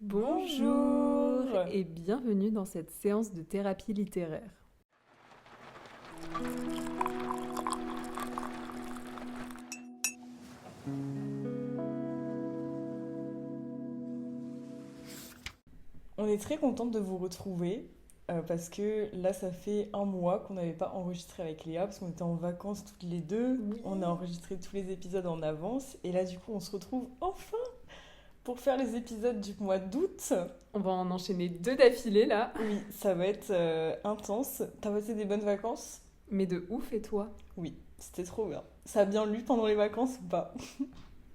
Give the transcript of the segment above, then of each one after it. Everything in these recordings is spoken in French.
Bonjour et bienvenue dans cette séance de thérapie littéraire. On est très contente de vous retrouver parce que là ça fait un mois qu'on n'avait pas enregistré avec Léa parce qu'on était en vacances toutes les deux. Oui. On a enregistré tous les épisodes en avance et là du coup on se retrouve enfin pour faire les épisodes du mois d'août. On va en enchaîner 2 d'affilée là. Oui, ça va être intense. T'as passé des bonnes vacances? Mais de ouf, et toi? Oui, c'était trop bien. Ça a bien lu pendant les vacances ou pas?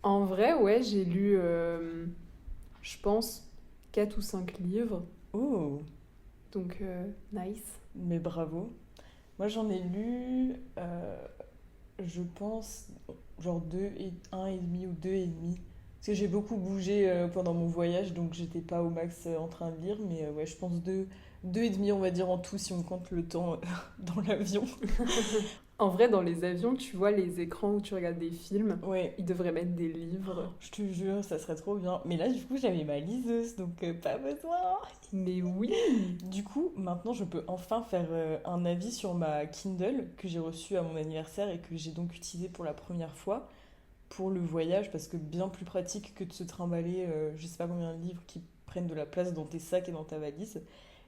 En vrai, ouais, j'ai lu, je pense, 4 ou 5 livres. Oh, Donc, nice. mais bravo. Moi j'en ai lu, je pense, genre un et demi ou deux et demi. Parce que j'ai beaucoup bougé pendant mon voyage, donc j'étais pas au max en train de lire, mais ouais, je pense deux et demi, on va dire en tout, si on compte le temps dans l'avion. En vrai, dans les avions, tu vois les écrans où tu regardes des films, Ouais, ils devraient mettre des livres. je te jure, ça serait trop bien. Mais là, du coup, j'avais ma liseuse, donc pas besoin. Mais oui! Du coup, maintenant, je peux enfin faire un avis sur ma Kindle que j'ai reçue à mon anniversaire et que j'ai donc utilisée pour la première fois pour le voyage, parce que bien plus pratique que de se trimballer je sais pas combien de livres qui prennent de la place dans tes sacs et dans ta valise.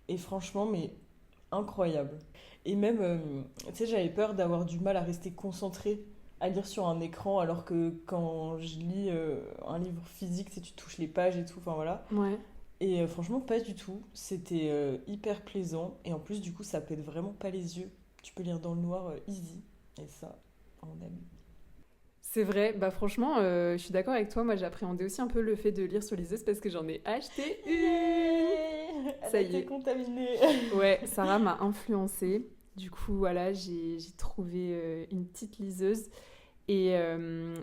Et franchement, mais incroyable. Et même, tu sais, j'avais peur d'avoir du mal à rester concentrée à lire sur un écran, alors que quand je lis un livre physique, tu sais, tu touches les pages et tout, enfin voilà. Ouais. Et franchement, pas du tout. C'était hyper plaisant. Et en plus, du coup, ça pète vraiment pas les yeux. Tu peux lire dans le noir easy. Et ça, on aime. C'est vrai, bah franchement, je suis d'accord avec toi. Moi, j'appréhendais aussi un peu le fait de lire sur liseuse parce que j'en ai acheté une. Elle Ça a y été est. contaminée. Ouais, Sarah m'a influencée. Du coup, voilà, j'ai trouvé une petite liseuse. Et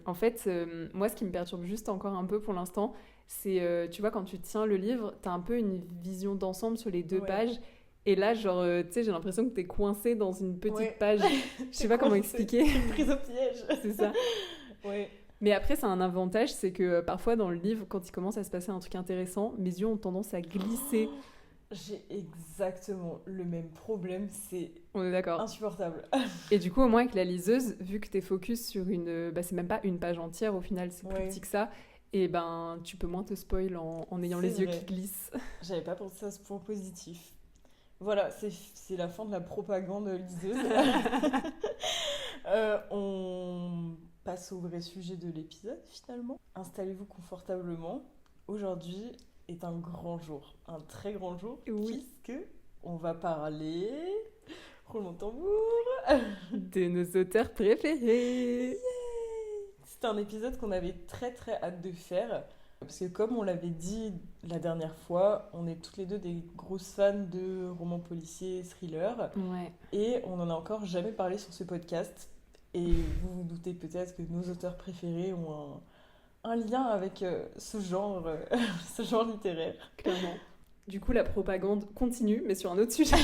en fait, moi, ce qui me perturbe juste encore un peu pour l'instant, c'est, tu vois, quand tu tiens le livre, t'as un peu une vision d'ensemble sur les 2 Ouais, pages. Et là, genre, tu sais, j'ai l'impression que t'es coincé dans une petite ouais. page. Je sais pas comment expliquer. T'es prise au piège. C'est ça. Ouais. Mais après, c'est un avantage, c'est que parfois dans le livre, quand il commence à se passer un truc intéressant, mes yeux ont tendance à glisser. J'ai exactement le même problème. C'est On est d'accord. insupportable. Et du coup, au moins avec la liseuse, vu que t'es focus sur une... Bah, c'est même pas une page entière, au final, c'est plus Ouais, petit que ça. Et ben, tu peux moins te spoil en ayant c'est les yeux qui vrai. glissent. J'avais pas pensé à ce point positif. Voilà, c'est la fin de la propagande liseuse. On passe au vrai sujet de l'épisode finalement. Installez-vous confortablement. Aujourd'hui est un grand jour, un très grand jour, Oui. puisque on va parler. Roulement de tambour. De nos auteurs préférés. C'est un épisode qu'on avait très très hâte de faire. Parce que comme on l'avait dit la dernière fois, on est toutes les deux des grosses fans de romans policiers, thrillers. Ouais. Et on n'en a encore jamais parlé sur ce podcast. Et vous vous doutez peut-être que nos auteurs préférés ont un lien avec ce genre littéraire. Clairement. Du coup, la propagande continue, mais sur un autre sujet.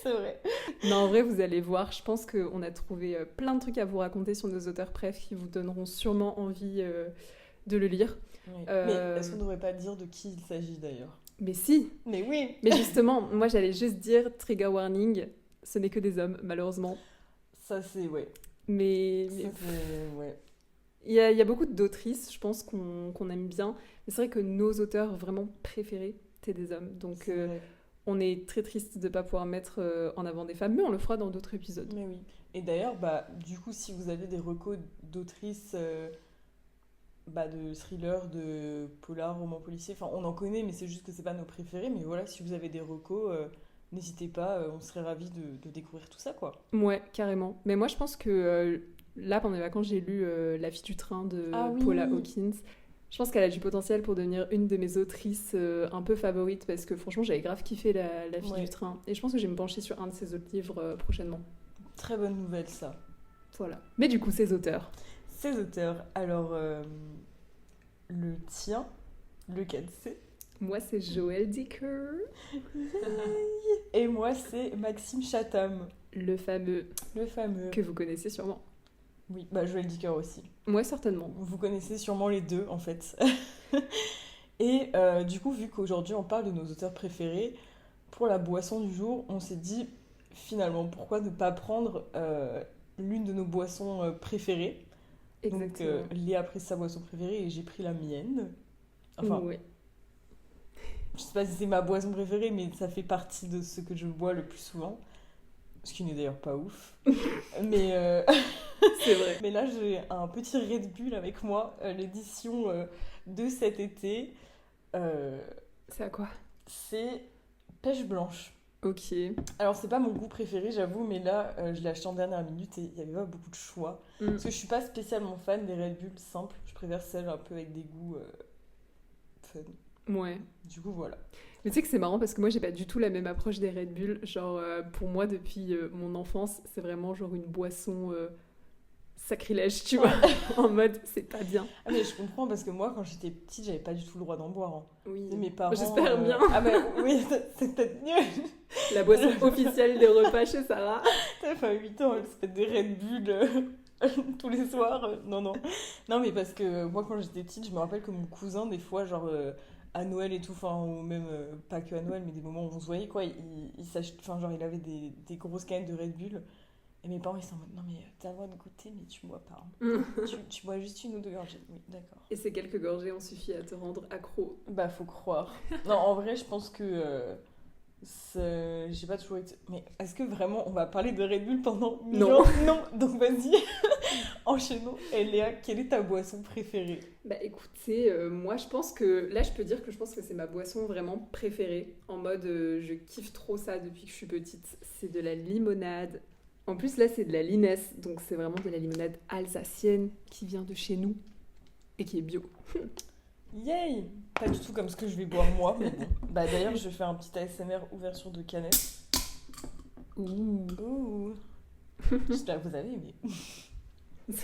C'est vrai. Non, en vrai, vous allez voir, je pense qu'on a trouvé plein de trucs à vous raconter sur nos auteurs préf qui vous donneront sûrement envie de le lire. Oui. Mais Euh, est-ce qu'on ne devrait pas dire de qui il s'agit d'ailleurs? Mais si. Mais oui. Mais justement, moi j'allais juste dire trigger warning, ce n'est que des hommes, malheureusement. Ça c'est ouais. Mais Ça c'est ouais. il y a beaucoup d'autrices, je pense, qu'on aime bien. Mais c'est vrai que nos auteurs vraiment préférés, c'est des hommes. Donc C'est vrai. on est très triste de ne pas pouvoir mettre en avant des femmes, mais on le fera dans d'autres épisodes. Mais oui. Et d'ailleurs, bah, du coup, si vous avez des recos d'autrices, bah, de thrillers, de polars, romans policiers, enfin, on en connaît, mais c'est juste que c'est pas nos préférés. Mais voilà, si vous avez des recos, n'hésitez pas, on serait ravis de découvrir tout ça, quoi. Ouais, carrément. Mais moi je pense que là, pendant les vacances, j'ai lu La fille du train de Ah Paula oui! Hawkins. Je pense qu'elle a du potentiel pour devenir une de mes autrices un peu favorites parce que franchement, j'avais grave kiffé La fille Ouais, du train. Et je pense que je vais me pencher sur un de ses autres livres prochainement. très bonne nouvelle, ça. Voilà. Mais du coup, ses auteurs. Ces auteurs, alors, le tien, lequel c'est? Moi, c'est Joël Dicker, Et moi, c'est Maxime Chatham, le fameux le fameux. que vous connaissez sûrement. Oui, bah Joël Dicker aussi. Moi, certainement. Vous connaissez sûrement les deux, en fait. Et du coup, vu qu'aujourd'hui on parle de nos auteurs préférés, pour la boisson du jour, on s'est dit finalement pourquoi ne pas prendre l'une de nos boissons préférées. Donc Exactement. Léa a pris sa boisson préférée et j'ai pris la mienne. Enfin, Ouais, je sais pas si c'est ma boisson préférée, mais ça fait partie de ce que je bois le plus souvent. Ce qui n'est d'ailleurs pas ouf. Mais, c'est vrai. mais là, j'ai un petit Red Bull avec moi, l'édition de cet été. Euh, C'est à quoi? c'est pêche blanche. Ok. Alors, c'est pas mon goût préféré, j'avoue, mais là, je l'ai acheté en dernière minute et il y avait pas beaucoup de choix. Mm. Parce que je suis pas spécialement fan des Red Bull simples, je préfère celles un peu avec des goûts fun. Ouais. Du coup, voilà. Mais tu sais que c'est marrant parce que moi j'ai pas du tout la même approche des Red Bull. Genre pour moi depuis mon enfance c'est vraiment genre une boisson sacrilège tu vois. En mode c'est pas bien. Ah, mais je comprends parce que moi, quand j'étais petite, j'avais pas du tout le droit d'en boire, hein. Oui. Mes parents. J'espère bien. Ah, bah oui, c'est peut-être mieux. La boisson officielle des repas chez Sarah. Enfin, 8 ans, elle se fait des Red Bull tous les soirs. Non, non. Non, mais parce que moi, quand j'étais petite, je me rappelle que mon cousin, des fois, genre à Noël et tout, enfin, ou même pas que à Noël, mais des moments où on se voyait, quoi, il s'achète, enfin, genre, il avait des grosses canettes de Red Bull. Et mes parents, ils sont en mode, non, mais t'as le droit de goûter, mais tu bois pas, hein. Tu bois juste une ou deux gorgées. Oui, d'accord. Et ces quelques gorgées ont suffi à te rendre accro. Bah, faut croire. Non, en vrai, je pense que j'ai pas toujours été. Mais est-ce que vraiment on va parler de Red Bull pendant 1000 Non. ans? Non. Donc vas-y, enchaînons. Et Léa, quelle est ta boisson préférée? Bah écoutez, moi je pense que là je peux dire que je pense que c'est ma boisson vraiment préférée. En mode je kiffe trop ça depuis que je suis petite. C'est de la limonade. En plus là c'est de la Linesse, donc c'est vraiment de la limonade alsacienne qui vient de chez nous et qui est bio. Yay! Pas du tout comme ce que je vais boire moi, mais bon. Bah d'ailleurs, je fais un petit ASMR ouverture de canette. Ouh. Ouh! J'espère que vous avez aimé.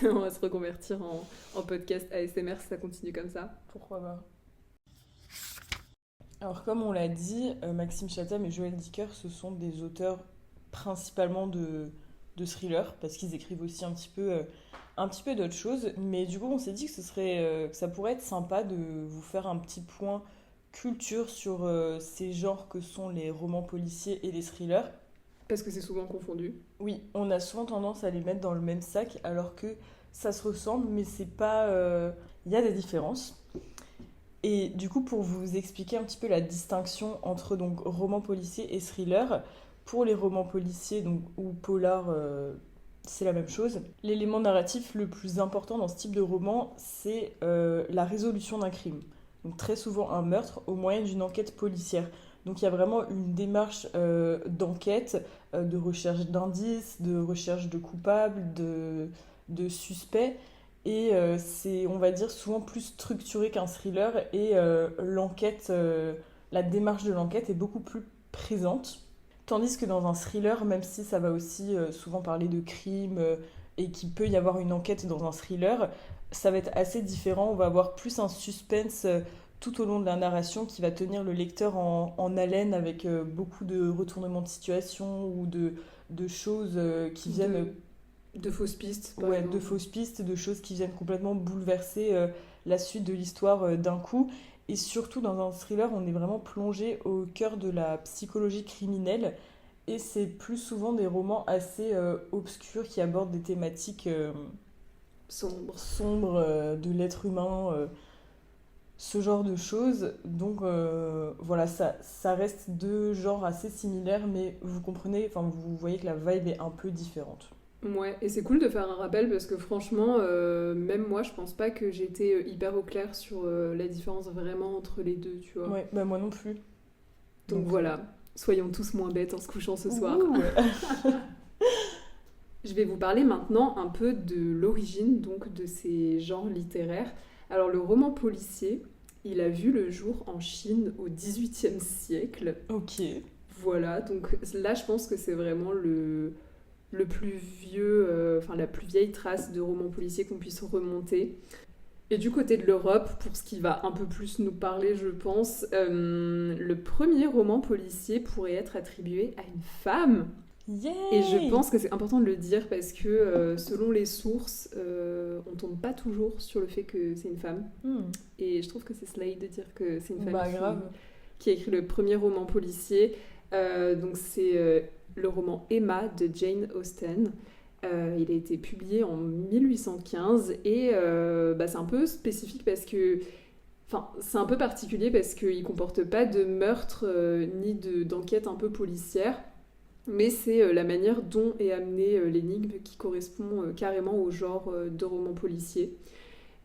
On va se reconvertir en podcast ASMR si ça continue comme ça. Pourquoi pas? Alors comme on l'a dit, Maxime Chatham et Joël Dicker, ce sont des auteurs principalement de thrillers, parce qu'ils écrivent aussi un petit peu d'autres choses. Mais du coup, on s'est dit que que ça pourrait être sympa de vous faire un petit point culture sur ces genres que sont les romans policiers et les thrillers. Parce que c'est souvent confondu. Oui, on a souvent tendance à les mettre dans le même sac, alors que ça se ressemble, mais c'est pas. Il y a des différences. Et du coup, pour vous expliquer un petit peu la distinction entre donc roman policier et thriller, pour les romans policiers donc, ou polars, c'est la même chose. L'élément narratif le plus important dans ce type de roman, c'est la résolution d'un crime. Donc très souvent un meurtre au moyen d'une enquête policière. Donc il y a vraiment une démarche d'enquête, de recherche d'indices, de recherche de coupables, de suspects. Et c'est, on va dire, souvent plus structuré qu'un thriller. Et la démarche de l'enquête est beaucoup plus présente. Tandis que dans un thriller, même si ça va aussi souvent parler de crime et qu'il peut y avoir une enquête dans un thriller, ça va être assez différent. On va avoir plus un suspense tout au long de la narration qui va tenir le lecteur en haleine avec beaucoup de retournements de situation ou de choses qui viennent De fausses pistes. ouais, de fausses pistes, de choses qui viennent complètement bouleverser la suite de l'histoire d'un coup. Et surtout, dans un thriller, on est vraiment plongé au cœur de la psychologie criminelle. Et c'est plus souvent des romans assez obscurs qui abordent des thématiques sombres de l'être humain, ce genre de choses. Donc voilà, ça reste deux genres assez similaires, mais vous comprenez, enfin vous voyez que la vibe est un peu différente. Ouais, et c'est cool de faire un rappel parce que franchement, même moi, je pense pas que j'étais hyper au clair sur la différence vraiment entre les deux, tu vois. Ouais, bah moi non plus. Donc voilà, soyons tous moins bêtes en se couchant ce soir. Je vais vous parler maintenant un peu de l'origine donc de ces genres littéraires. Alors le roman policier, il a vu le jour en Chine au XVIIIe siècle. Ok. Voilà, donc là je pense que c'est vraiment le plus vieux, enfin la plus vieille trace de roman policier qu'on puisse remonter. Et du côté de l'Europe, pour ce qui va un peu plus nous parler, je pense, le premier roman policier pourrait être attribué à une femme. Yay! Et je pense que c'est important de le dire parce que selon les sources, on tombe pas toujours sur le fait que c'est une femme. Et je trouve que c'est slay de dire que c'est une femme Bah, grave. qui a écrit le premier roman policier. Donc c'est le roman Emma de Jane Austen. Il a été publié en 1815 et c'est un peu spécifique parce que... Enfin, c'est un peu particulier parce qu'il comporte pas de meurtre ni d'enquête un peu policière. Mais c'est la manière dont est amenée l'énigme qui correspond carrément au genre de roman policier.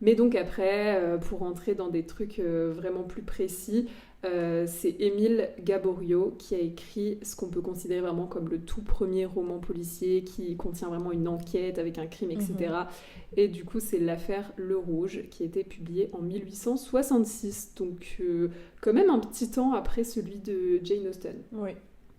Mais donc après, pour rentrer dans des trucs vraiment plus précis, c'est Émile Gaboriau qui a écrit ce qu'on peut considérer vraiment comme le tout premier roman policier qui contient vraiment une enquête avec un crime, etc. Et du coup, c'est l'affaire Le Rouge qui a été publiée en 1866. Donc quand même un petit temps après celui de Jane Austen. Oui.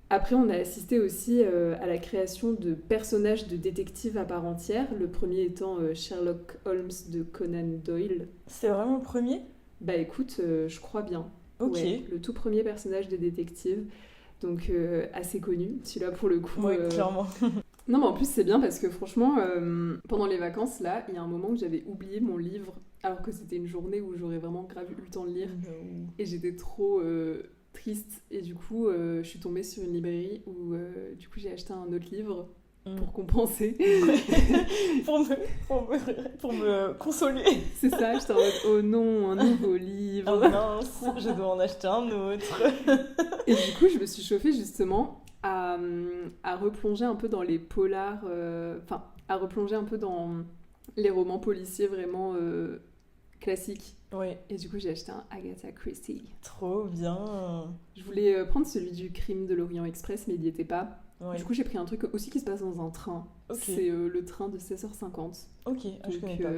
Après, on a assisté aussi à la création de personnages de détectives à part entière, le premier étant Sherlock Holmes de Conan Doyle. C'est vraiment le premier? Bah écoute, je crois bien. Ok. Ouais, le tout premier personnage de détective, donc assez connu, celui-là pour le coup. Ouais, clairement. Non mais en plus c'est bien parce que franchement, pendant les vacances là, il y a un moment où j'avais oublié mon livre, alors que c'était une journée où j'aurais vraiment grave eu le temps de lire, et j'étais trop... triste et du coup je suis tombée sur une librairie où du coup j'ai acheté un autre livre pour compenser. pour me consoler. C'est ça, j'étais en mode oh non, un nouveau livre. Oh mince, je dois en acheter un autre. Et du coup je me suis chauffée justement à replonger un peu dans les polars, à replonger un peu dans les romans policiers vraiment classiques. Ouais. Et du coup, j'ai acheté un Agatha Christie. Trop bien. Je voulais prendre celui du crime de l'Orient Express, mais il n'y était pas. Ouais. Du coup, j'ai pris un truc aussi qui se passe dans un train. Okay. C'est le train de 16h50. Ok, je connais pas.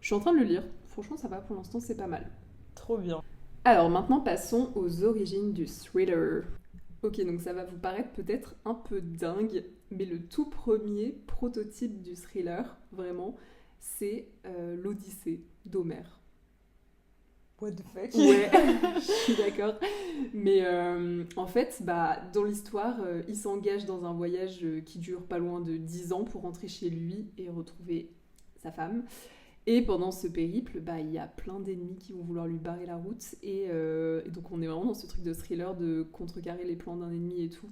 Je suis en train de le lire. Franchement, ça va, pour l'instant, c'est pas mal. Trop bien. Alors, maintenant, passons aux origines du thriller. Ok, donc ça va vous paraître peut-être un peu dingue, mais le tout premier prototype du thriller, vraiment, c'est l'Odyssée d'Homère. What the fuck? Ouais, je suis d'accord. Mais en fait, dans l'histoire, il s'engage dans un voyage qui dure pas loin de 10 ans pour rentrer chez lui et retrouver sa femme. Et pendant ce périple, il y a plein d'ennemis qui vont vouloir lui barrer la route. Et donc on est vraiment dans ce truc de thriller de contrecarrer les plans d'un ennemi et tout.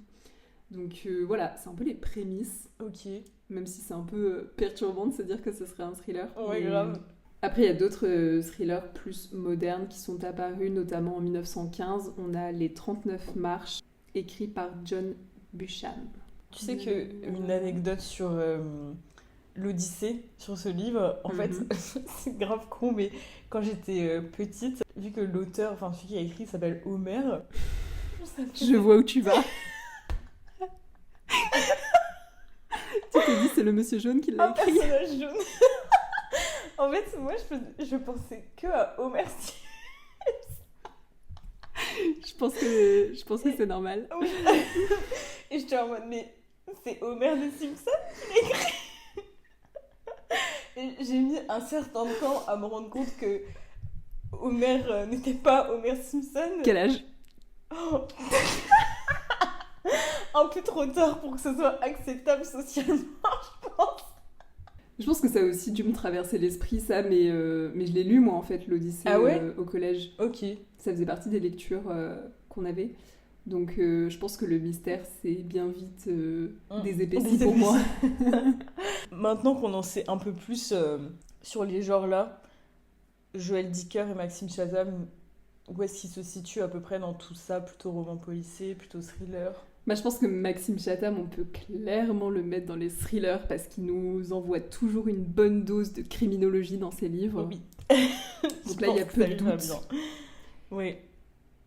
Donc voilà, c'est un peu les prémices. Ok. Même si c'est un peu perturbant de se dire que ce serait un thriller. Ouais, grave. Après, il y a d'autres thrillers plus modernes qui sont apparus, notamment en 1915. On a Les 39 marches, écrit par John Buchan. Tu sais qu'une anecdote sur l'Odyssée, sur ce livre, en fait, c'est grave con, mais quand j'étais petite, vu que l'auteur, enfin celui qui a écrit s'appelle Homère... Je vois où tu vas. Tu t'es dit, c'est le monsieur jaune qui l'a écrit. Un personnage jaune. En fait, moi, je pensais que à Homer Simpson. Je pense que c'est normal. Oui. Et j'étais en mode, mais c'est Homer de Simpson qui l'a écrit. Et j'ai mis un certain temps à me rendre compte que Homer n'était pas Homer Simpson. Quel âge? Un peu trop tard pour que ce soit acceptable socialement, je pense. Je pense que ça a aussi dû me traverser l'esprit, ça, mais je l'ai lu, moi, en fait, l'Odyssée au collège. Ok. Ça faisait partie des lectures qu'on avait. Donc, je pense que le mystère, c'est bien vite des épaissis pour moi. Maintenant qu'on en sait un peu plus sur les genres-là, Joël Dicker et Maxime Chazam, où est-ce qu'ils se situent à peu près dans tout ça? Plutôt roman policier, plutôt thriller? Je pense que Maxime Chatham, on peut clairement le mettre dans les thrillers parce qu'il nous envoie toujours une bonne dose de criminologie dans ses livres. Oui. Donc là, il y a peu de doute. Oui.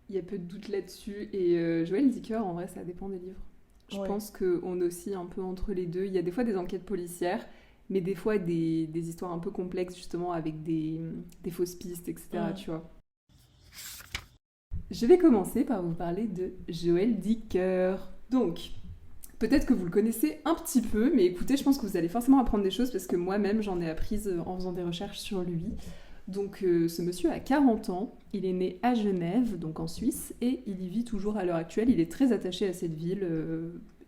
Il y a peu de doute là-dessus. Et Joël Dicker, en vrai, ça dépend des livres. Je pense qu'on oscille un peu entre les deux. Il y a des fois des enquêtes policières, mais des fois des histoires un peu complexes, justement, avec des fausses pistes, etc. Tu vois. Je vais commencer par vous parler de Joël Dicker. Donc, peut-être que vous le connaissez un petit peu, mais écoutez, je pense que vous allez forcément apprendre des choses parce que moi-même, j'en ai apprises en faisant des recherches sur lui. Donc, ce monsieur a 40 ans, il est né à Genève, donc en Suisse, et il y vit toujours à l'heure actuelle. Il est très attaché à cette ville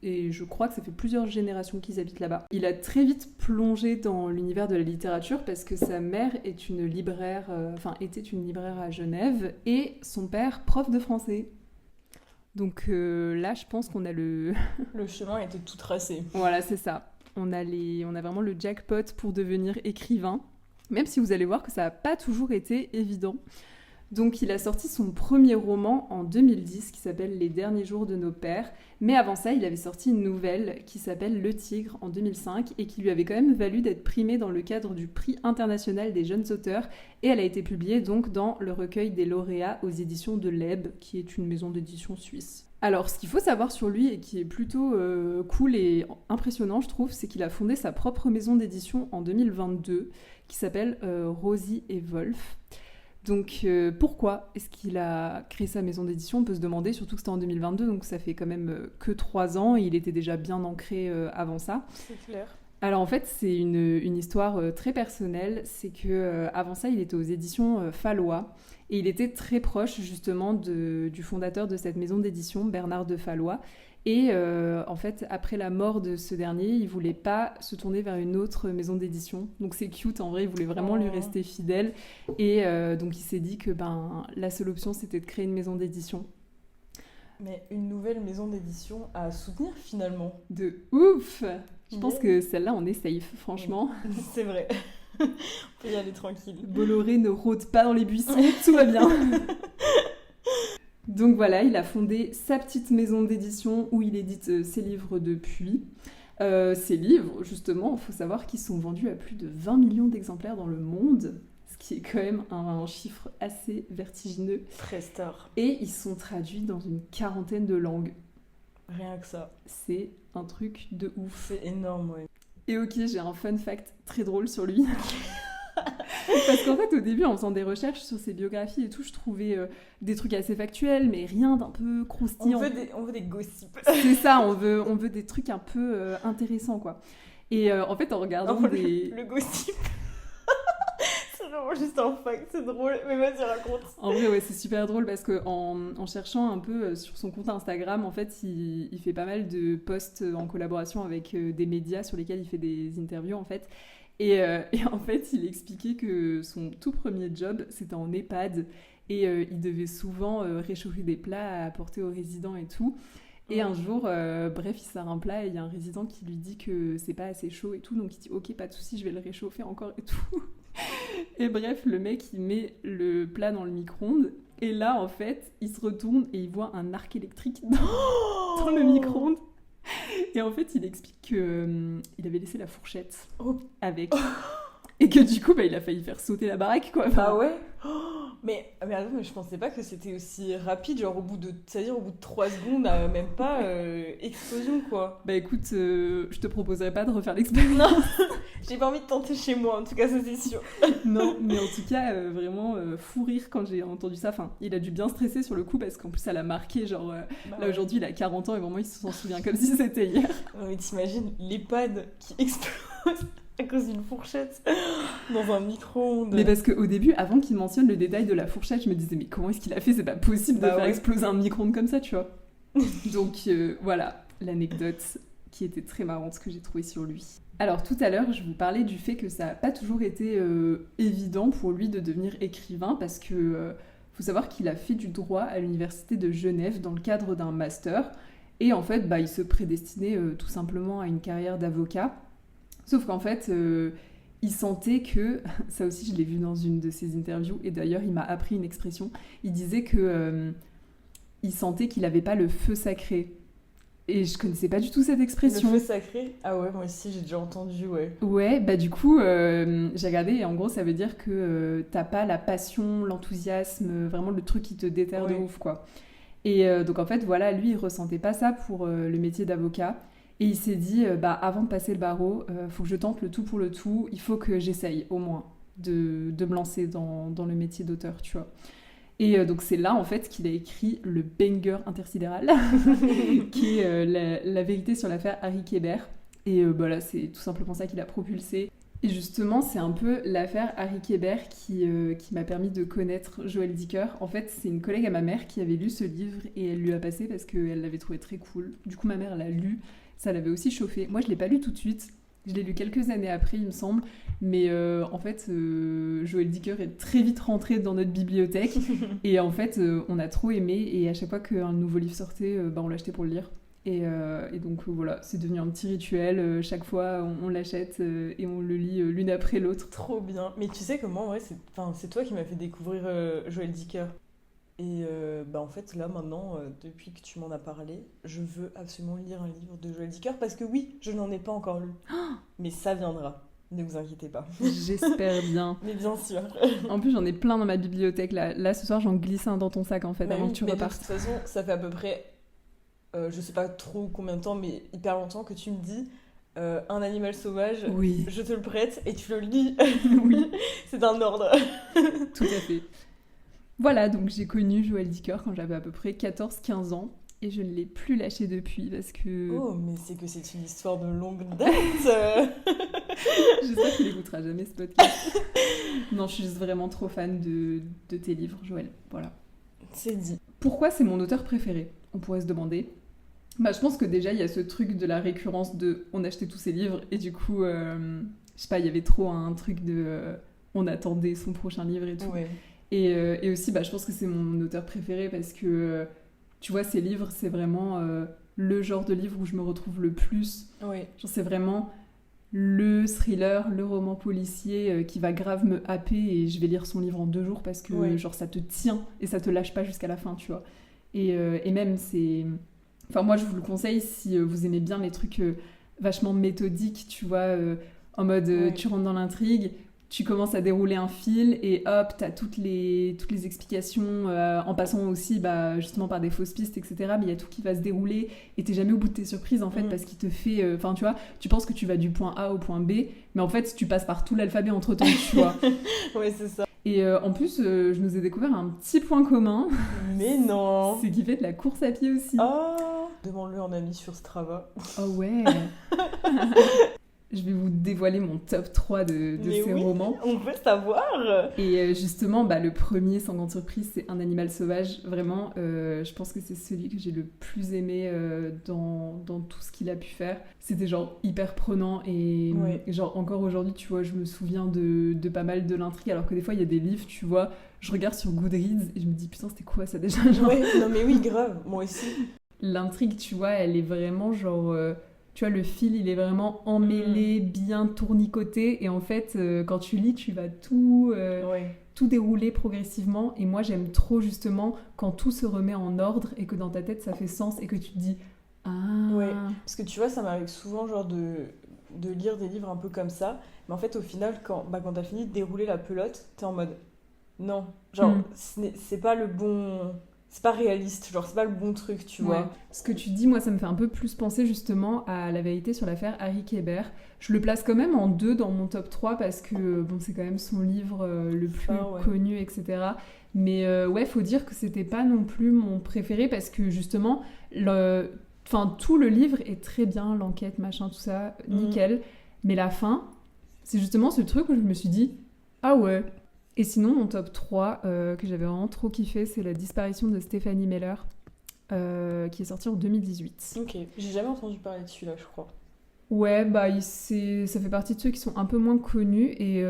et je crois que ça fait plusieurs générations qu'ils habitent là-bas. Il a très vite plongé dans l'univers de la littérature parce que sa mère est une libraire, était une libraire à Genève, et son père prof de français. Donc là, je pense qu'on a le... Le chemin était tout tracé. Voilà, c'est ça. On a vraiment le jackpot pour devenir écrivain, même si vous allez voir que ça n'a pas toujours été évident. Donc il a sorti son premier roman en 2010 qui s'appelle Les derniers jours de nos pères, mais avant ça il avait sorti une nouvelle qui s'appelle Le Tigre en 2005 et qui lui avait quand même valu d'être primée dans le cadre du prix international des jeunes auteurs, et elle a été publiée donc dans le recueil des lauréats aux éditions de l'Eb, qui est une maison d'édition suisse. Alors ce qu'il faut savoir sur lui et qui est plutôt cool et impressionnant je trouve, c'est qu'il a fondé sa propre maison d'édition en 2022 qui s'appelle Rosie et Wolf. Donc pourquoi est-ce qu'il a créé sa maison d'édition ? On peut se demander, surtout que c'était en 2022, donc ça fait quand même que 3 ans, et il était déjà bien ancré avant ça. C'est clair. Alors en fait, c'est une histoire très personnelle, c'est que avant ça, il était aux éditions Fallois, et il était très proche justement du fondateur de cette maison d'édition, Bernard de Fallois. Et en fait, après la mort de ce dernier, il voulait pas se tourner vers une autre maison d'édition. Donc c'est cute, en vrai, il voulait vraiment lui rester fidèle. Et donc il s'est dit que la seule option, c'était de créer une maison d'édition. Mais une nouvelle maison d'édition à soutenir finalement. De ouf! Je pense que celle-là, on est safe, franchement. Oui. C'est vrai. On peut y aller tranquille. Bolloré ne rôde pas dans les buissons, tout va bien. Donc voilà, il a fondé sa petite maison d'édition où il édite ses livres depuis. Ces livres, justement, il faut savoir qu'ils sont vendus à plus de 20 millions d'exemplaires dans le monde, ce qui est quand même un chiffre assez vertigineux. Très star. Et ils sont traduits dans une 40aine de langues. Rien que ça. C'est un truc de ouf. C'est énorme, ouais. Et ok, j'ai un fun fact très drôle sur lui. Parce qu'en fait, au début, en faisant des recherches sur ses biographies et tout, je trouvais des trucs assez factuels, mais rien d'un peu croustillant. On veut des gossips. C'est ça, on veut des trucs un peu intéressants, quoi. Et en fait, en regardant le gossip. C'est vraiment juste un fact, c'est drôle. Mais vas-y, raconte. En vrai, ouais, c'est super drôle parce qu'en cherchant un peu sur son compte Instagram, en fait, il fait pas mal de posts en collaboration avec des médias sur lesquels il fait des interviews, en fait. Et en fait, il expliquait que son tout premier job, c'était en EHPAD. Et il devait souvent réchauffer des plats à apporter aux résidents et tout. Et un jour, il sert un plat et il y a un résident qui lui dit que c'est pas assez chaud et tout. Donc il dit « Ok, pas de souci, je vais le réchauffer encore et tout. » Et bref, le mec, il met le plat dans le micro-ondes. Et là, en fait, il se retourne et il voit un arc électrique dans le micro-ondes. Et en fait, il explique qu'il avait laissé la fourchette avec. Et que du coup, il a failli faire sauter la baraque, quoi. Ah ouais. Mais attends, mais je pensais pas que c'était aussi rapide, genre au bout de 3 secondes, même pas explosion, quoi. Bah écoute, je te proposerais pas de refaire l'expérience. J'ai pas envie de tenter chez moi, en tout cas, ça c'est sûr. Non, mais en tout cas, vraiment fou rire quand j'ai entendu ça. Enfin, il a dû bien stresser sur le coup parce qu'en plus, ça l'a marqué. Genre, là aujourd'hui, il a 40 ans et vraiment, il s'en souvient comme si c'était hier. Non, mais t'imagines l'EHPAD qui explose à cause d'une fourchette dans un micro-ondes. Mais parce qu'au début, avant qu'il mentionne le détail de la fourchette, je me disais, mais comment est-ce qu'il a fait ? C'est pas possible de faire exploser un micro-ondes comme ça, tu vois. Donc voilà, l'anecdote qui était très marrante que j'ai trouvée sur lui. Alors tout à l'heure, je vous parlais du fait que ça n'a pas toujours été évident pour lui de devenir écrivain parce que faut savoir qu'il a fait du droit à l'université de Genève dans le cadre d'un master et en fait, il se prédestinait tout simplement à une carrière d'avocat. Sauf qu'en fait, il sentait que, ça aussi je l'ai vu dans une de ses interviews, et d'ailleurs il m'a appris une expression, il disait que il sentait qu'il n'avait pas le feu sacré. Et je connaissais pas du tout cette expression. Le feu sacré ? Ah ouais, moi aussi j'ai déjà entendu, ouais. Ouais, du coup, j'ai regardé, et en gros ça veut dire que t'as pas la passion, l'enthousiasme, vraiment le truc qui te déterre de ouf, quoi. Et donc en fait, voilà, lui il ressentait pas ça pour le métier d'avocat. Et il s'est dit, avant de passer le barreau, faut que je tente le tout pour le tout, il faut que j'essaye au moins de me lancer dans le métier d'auteur, tu vois. Et donc c'est là en fait qu'il a écrit le banger intersidéral, qui est la vérité sur l'affaire Harry Kéber. Et là c'est tout simplement ça qui l'a propulsé. Et justement, c'est un peu l'affaire Harry Kéber qui m'a permis de connaître Joël Dicker. En fait, c'est une collègue à ma mère qui avait lu ce livre et elle lui a passé parce qu'elle l'avait trouvé très cool. Du coup, ma mère l'a lu, ça l'avait aussi chauffé. Moi, je ne l'ai pas lu tout de suite. Je l'ai lu quelques années après, il me semble. Mais en fait, Joël Dicker est très vite rentré dans notre bibliothèque. Et en fait, on a trop aimé. Et à chaque fois qu'un nouveau livre sortait, on l'achetait pour le lire. Et donc voilà, c'est devenu un petit rituel. Chaque fois, on l'achète et on le lit l'une après l'autre. Trop bien. Mais tu sais que moi, ouais, c'est toi qui m'as fait découvrir Joël Dicker. Et en fait, là, maintenant, depuis que tu m'en as parlé, je veux absolument lire un livre de Joël Dicker parce que oui, je n'en ai pas encore lu. Mais ça viendra. Ne vous inquiétez pas. J'espère bien. Mais bien sûr. En plus, j'en ai plein dans ma bibliothèque. Là ce soir, j'en glisse un dans ton sac en fait, Bah avant oui, que tu mais repartes. de toute façon, ça fait à peu près, je sais pas trop combien de temps, mais hyper longtemps que tu me dis un animal sauvage, Oui, je te le prête et tu le lis. oui, C'est un ordre. tout à fait. Voilà, donc j'ai connu Joël Dicker quand j'avais à peu près 14-15 ans. Et je ne l'ai plus lâché depuis parce que Oh, mais c'est que c'est une histoire de longue date. j'espère qu'il écoutera jamais ce podcast. Non, je suis juste vraiment trop fan de tes livres, Joël. Voilà. C'est dit. Pourquoi c'est mon auteur préféré? On pourrait se demander. Bah, je pense que déjà, il y a ce truc de la récurrence de on achetait tous ses livres et du coup, je sais pas, il y avait trop un truc de on attendait son prochain livre et tout. Ouais. Et aussi, bah, je pense que c'est mon auteur préféré parce que, tu vois, ces livres, c'est vraiment le genre de livre où je me retrouve le plus. Ouais. Genre, c'est vraiment le thriller, le roman policier qui va grave me happer et je vais lire son livre en 2 jours parce que, Ouais. genre, ça te tient et ça te lâche pas jusqu'à la fin, tu vois. Et même, c'est... Enfin, moi, je vous le conseille si vous aimez bien les trucs vachement méthodiques, tu vois, en mode Ouais. tu rentres dans l'intrigue, tu commences à dérouler un fil et hop, t'as toutes les explications en passant aussi bah, justement par des fausses pistes, etc. Mais il y a tout qui va se dérouler et t'es jamais au bout de tes surprises en fait parce qu'il te fait... Enfin, tu vois, tu penses que tu vas du point A au point B, mais en fait, tu passes par tout l'alphabet entre-temps, tu vois. Ouais, c'est ça. Et en plus, je nous ai découvert un petit point commun, Mais non. c'est qu'il fait de la course à pied aussi. Oh. Demande-le en ami sur Strava. Oh ouais. Je vais vous dévoiler mon top 3 de Mais ces oui, romans. on veut savoir. Et justement, bah, le premier, sans grande surprise, c'est Un animal sauvage. Vraiment, je pense que c'est celui que j'ai le plus aimé dans tout ce qu'il a pu faire. C'était genre hyper prenant et Ouais. genre encore aujourd'hui, tu vois, je me souviens de pas mal de l'intrigue. Alors que des fois, il y a des livres, tu vois, je regarde sur Goodreads et je me dis putain, c'était quoi ça déjà genre, Ouais, non mais oui, grave, moi aussi. l'intrigue, tu vois, elle est vraiment genre... tu vois, le fil, il est vraiment emmêlé, bien tournicoté. Et en fait, quand tu lis, tu vas Ouais. tout dérouler progressivement. Et moi, j'aime trop justement quand tout se remet en ordre et que dans ta tête, ça fait sens et que tu te dis « Ah Ouais. Parce que tu vois, ça m'arrive souvent genre de lire des livres un peu comme ça. Mais en fait, au final, quand t'as fini de dérouler la pelote, t'es en mode non. Genre, Mm. c'est pas le bon. C'est pas réaliste, genre, c'est pas le bon truc, tu Ouais. vois. Ce que tu dis, moi, ça me fait un peu plus penser justement à la vérité sur l'affaire Harry Kéber. Je le place quand même en 2 dans mon top 3 parce que bon, c'est quand même son livre le plus Enfin, ouais. connu, etc. Mais ouais, faut dire que c'était pas non plus mon préféré parce que justement, enfin, tout le livre est très bien, l'enquête, machin, tout ça, nickel. Mais la fin, c'est justement ce truc où je me suis dit, ah ouais. Et sinon, mon top 3, que j'avais vraiment trop kiffé, c'est La disparition de Stephanie Meller, qui est sorti en 2018. Ok, j'ai jamais entendu parler de celui-là, je crois. Ouais, bah, ça fait partie de ceux qui sont un peu moins connus. Et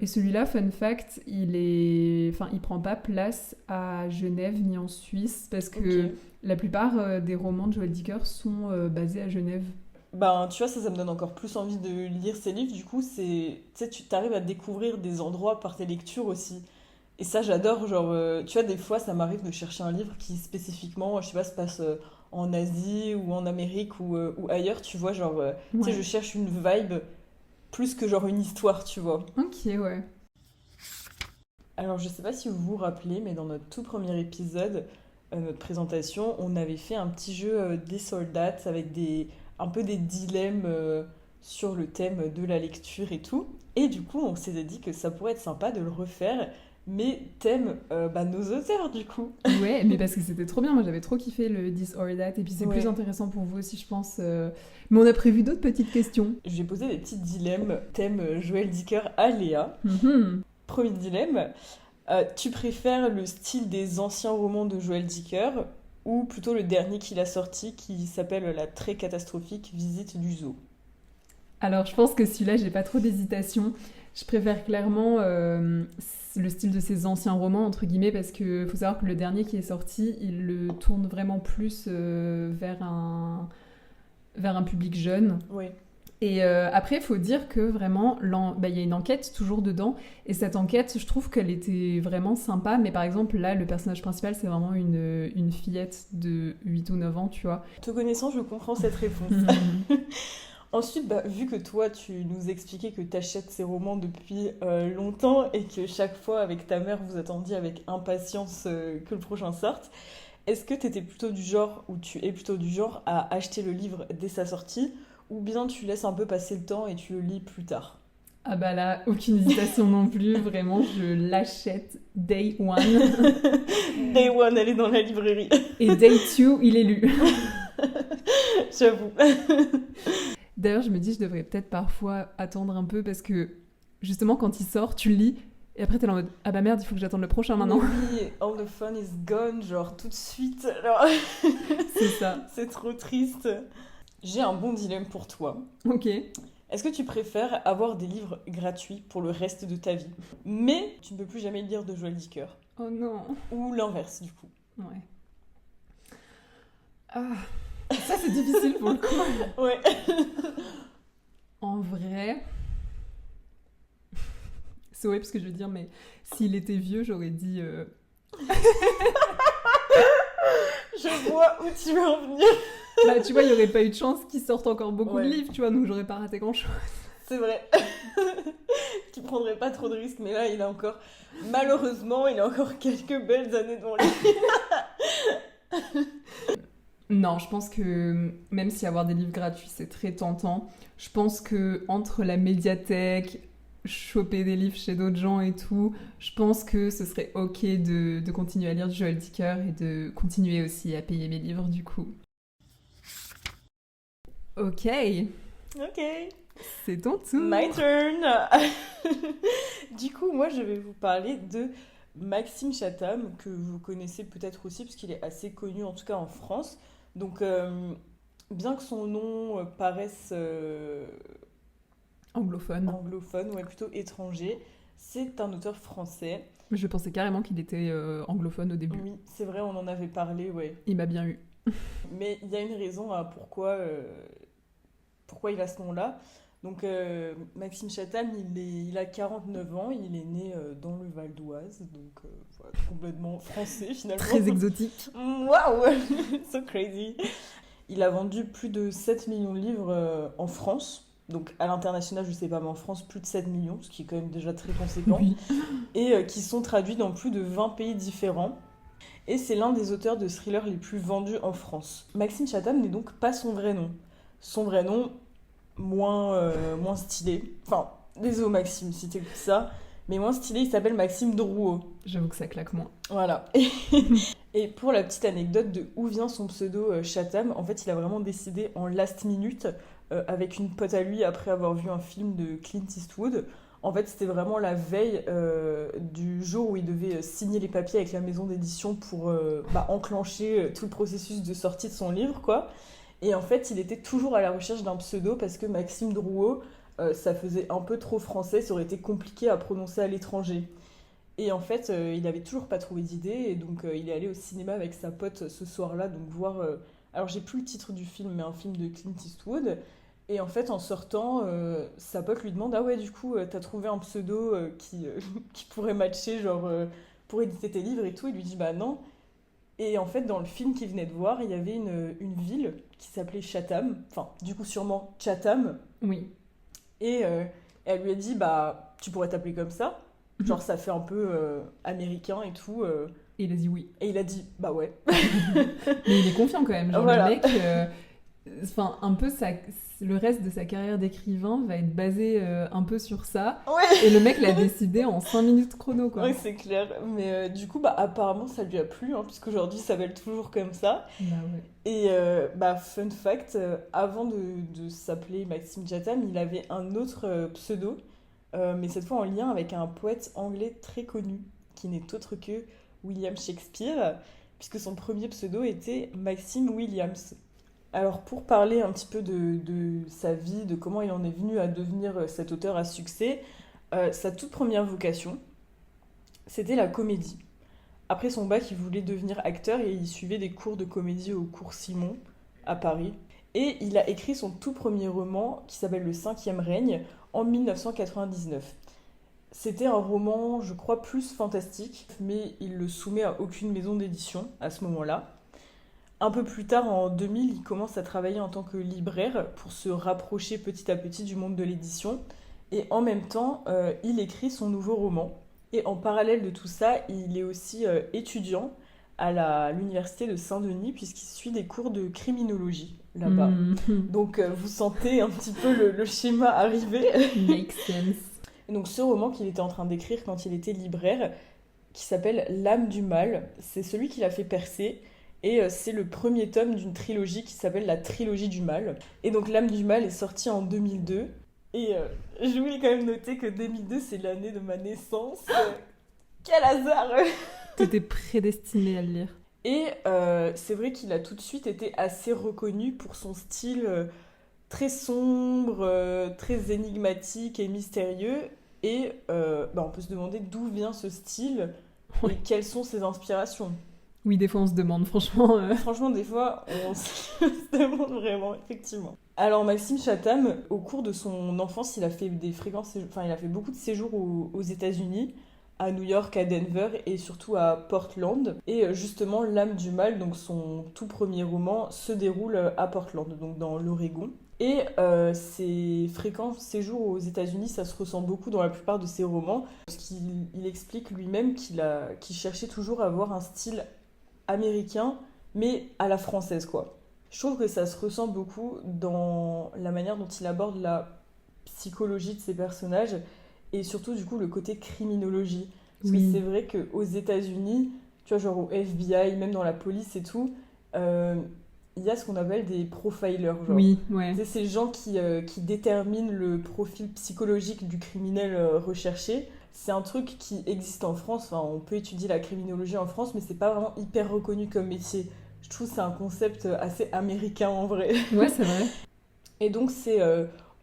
celui-là, fun fact, il prend pas place à Genève ni en Suisse, parce que Ok. la plupart des romans de Joël Dicker sont basés à Genève. Ben, tu vois, ça me donne encore plus envie de lire ces livres. Du coup, tu sais, tu t'arrives à découvrir des endroits par tes lectures aussi. Et ça, j'adore. Genre, tu vois, des fois, ça m'arrive de chercher un livre qui spécifiquement, je sais pas, se passe en Asie ou en Amérique ou ailleurs. Tu vois, genre, tu sais, Ouais. je cherche une vibe plus que genre une histoire, tu vois. Ok, ouais. Alors, je sais pas si vous vous rappelez, mais dans notre tout premier épisode, notre présentation, on avait fait un petit jeu des soldats avec un peu des dilemmes sur le thème de la lecture et tout. Et du coup, on s'était dit que ça pourrait être sympa de le refaire, mais t'aimes nos auteurs du coup. Ouais, mais parce que c'était trop bien. Moi, j'avais trop kiffé le This or That. Et puis, c'est Ouais. plus intéressant pour vous aussi, je pense. Mais on a prévu d'autres petites questions. Je vais poser des petits dilemmes thème Joël Dicker à Léa. Mhm. Premier dilemme, tu préfères le style des anciens romans de Joël Dicker ou plutôt le dernier qu'il a sorti qui s'appelle La très catastrophique Visite du zoo? Alors, je pense que celui-là, j'ai pas trop d'hésitation. Je préfère clairement le style de ses anciens romans, entre guillemets, parce que faut savoir que le dernier qui est sorti, il le tourne vraiment plus vers un public jeune. Oui. Et après, il faut dire que vraiment, il y a une enquête toujours dedans. Et cette enquête, je trouve qu'elle était vraiment sympa. Mais par exemple, là, le personnage principal, c'est vraiment une fillette de 8 ou 9 ans, tu vois. Te connaissant, je comprends cette réponse. Ensuite, vu que toi, tu nous expliquais que tu achètes ces romans depuis longtemps et que chaque fois, avec ta mère, vous attendiez avec impatience que le prochain sorte, est-ce que tu étais plutôt du genre, ou tu es plutôt du genre, à acheter le livre dès sa sortie, ou bien tu laisses un peu passer le temps et tu le lis plus tard? Ah bah là, aucune hésitation non plus. Vraiment, je l'achète day one. Day one, elle est dans la librairie. Et day two, il est lu. J'avoue. D'ailleurs, je me dis, je devrais peut-être parfois attendre un peu parce que justement, quand il sort, tu le lis et après t'es là en mode ah bah merde, il faut que j'attende le prochain maintenant. Oui, all the fun is gone, genre tout de suite. Alors, C'est ça. c'est trop triste. J'ai un bon dilemme pour toi. Ok. Est-ce que tu préfères avoir des livres gratuits pour le reste de ta vie, mais tu ne peux plus jamais lire de Joël Dicker, Oh non. ou l'inverse du coup? Ouais. Ah, ça c'est difficile pour le coup. Ouais. En vrai, c'est horrible ce que je veux dire, mais s'il était vieux, j'aurais dit. Je vois où tu veux en venir. Bah, tu vois, il n'y aurait pas eu de chance qu'il sorte encore beaucoup Ouais. de livres, tu vois, donc j'aurais pas raté grand-chose. C'est vrai. Tu prendrais pas trop de risques, mais là, il a encore... Malheureusement, il a encore quelques belles années devant lui. Non, je pense que même si avoir des livres gratuits, c'est très tentant, je pense que entre la médiathèque, choper des livres chez d'autres gens et tout, je pense que ce serait ok de continuer à lire du Joël Dicker et de continuer aussi à payer mes livres du coup. Ok, Ok. c'est ton tour. My turn. Du coup, moi, je vais vous parler de Maxime Chatham, que vous connaissez peut-être aussi, parce qu'il est assez connu, en tout cas en France. Donc, bien que son nom paraisse Anglophone. anglophone, ouais, plutôt étranger, c'est un auteur français. Je pensais carrément qu'il était anglophone au début. Oui, c'est vrai, on en avait parlé, ouais. Il m'a bien eu. Mais il y a une raison à pourquoi il a ce nom-là. Donc, Maxime Chatham, il a 49 ans, il est né dans le Val d'Oise, donc voilà, complètement français finalement. Très exotique. Waouh. So crazy. Il a vendu plus de 7 millions de livres en France. Donc à l'international, je sais pas, mais en France, plus de 7 millions, ce qui est quand même déjà très conséquent. Oui. Et qui sont traduits dans plus de 20 pays différents. Et c'est l'un des auteurs de thrillers les plus vendus en France. Maxime Chatham n'est donc pas son vrai nom. Son vrai nom, moins stylé. Enfin, désolé Maxime si t'écoutes ça, mais moins stylé, il s'appelle Maxime Drouot. J'avoue que ça claque moins. Voilà. Et pour la petite anecdote de où vient son pseudo Chatham, en fait, il a vraiment décidé en last minute, avec une pote à lui, après avoir vu un film de Clint Eastwood. En fait, c'était vraiment la veille du jour où il devait signer les papiers avec la maison d'édition pour enclencher tout le processus de sortie de son livre, quoi. Et en fait, il était toujours à la recherche d'un pseudo parce que Maxime Drouot, ça faisait un peu trop français, ça aurait été compliqué à prononcer à l'étranger. Et en fait, il n'avait toujours pas trouvé d'idée, et donc il est allé au cinéma avec sa pote ce soir-là, donc voir... alors j'ai plus le titre du film, mais un film de Clint Eastwood. Et en fait, en sortant, sa pote lui demande « Ah ouais, du coup, t'as trouvé un pseudo qui pourrait matcher, genre, pour éditer tes livres et tout ?» Il lui dit « Bah non ». Et en fait, dans le film qu'il venait de voir, il y avait une ville qui s'appelait Chatham, enfin, du coup, sûrement Chatham. Oui. Et elle lui a dit « Bah, tu pourrais t'appeler comme ça ». Genre, ça fait un peu américain et tout. Et il a dit oui. Et il a dit « Bah ouais ». Mais il est confiant quand même. Genre Voilà. le mec, Enfin, un peu le reste de sa carrière d'écrivain va être basé un peu sur ça. Ouais. Et le mec l'a décidé en 5 minutes chrono, quoi. Ouais, c'est clair. Mais du coup, bah, apparemment, ça lui a plu, hein, puisqu'aujourd'hui, ça s'appelle toujours comme ça. Bah ouais. Et bah, fun fact, avant de s'appeler Maxime Chatham, il avait un autre pseudo, mais cette fois en lien avec un poète anglais très connu, qui n'est autre que William Shakespeare, puisque son premier pseudo était Maxime Williams. Alors pour parler un petit peu de sa vie, de comment il en est venu à devenir cet auteur à succès, sa toute première vocation, c'était la comédie. Après son bac, il voulait devenir acteur et il suivait des cours de comédie au cours Simon à Paris. Et il a écrit son tout premier roman qui s'appelle Le Cinquième Règne en 1999. C'était un roman, je crois, plus fantastique, mais il le soumet à aucune maison d'édition à ce moment-là. Un peu plus tard, en 2000, il commence à travailler en tant que libraire pour se rapprocher petit à petit du monde de l'édition. Et en même temps, il écrit son nouveau roman. Et en parallèle de tout ça, il est aussi étudiant à l'université de Saint-Denis, puisqu'il suit des cours de criminologie là-bas. Donc vous sentez un petit peu le schéma arriver. Makes sense. Et donc ce roman qu'il était en train d'écrire quand il était libraire, qui s'appelle L'âme du mal, c'est celui qui l'a fait percer. Et c'est le premier tome d'une trilogie qui s'appelle la trilogie du mal. Et donc L'âme du mal est sortie en 2002. Et je voulais quand même noter que 2002, c'est l'année de ma naissance. Quel hasard. T'étais prédestinée à le lire. Et c'est vrai qu'il a tout de suite été assez reconnu pour son style très sombre, très énigmatique et mystérieux. Et on peut se demander d'où vient ce style et quelles sont ses inspirations. Oui, des fois on se demande, franchement. Franchement, des fois, on se demande vraiment, effectivement. Alors, Maxime Chatham, au cours de son enfance, il a fait il a fait beaucoup de séjours aux États-Unis, à New York, à Denver et surtout à Portland. Et justement, L'âme du mal, donc son tout premier roman, se déroule à Portland, donc dans l'Oregon. Et ses fréquents séjours aux États-Unis, ça se ressent beaucoup dans la plupart de ses romans, parce qu'il explique lui-même qu'il cherchait toujours à avoir un style américain, mais à la française, quoi. Je trouve que ça se ressent beaucoup dans la manière dont il aborde la psychologie de ses personnages et surtout, du coup, le côté criminologie. Parce que c'est vrai qu'aux États-Unis, tu vois, genre au FBI, même dans la police et tout, il y a ce qu'on appelle des profilers. Genre. Oui, ouais. C'est ces gens qui déterminent le profil psychologique du criminel recherché. C'est un truc qui existe en France. Enfin, on peut étudier la criminologie en France, mais c'est pas vraiment hyper reconnu comme métier. Je trouve que c'est un concept assez américain en vrai. Ouais, c'est vrai. Et donc, c'est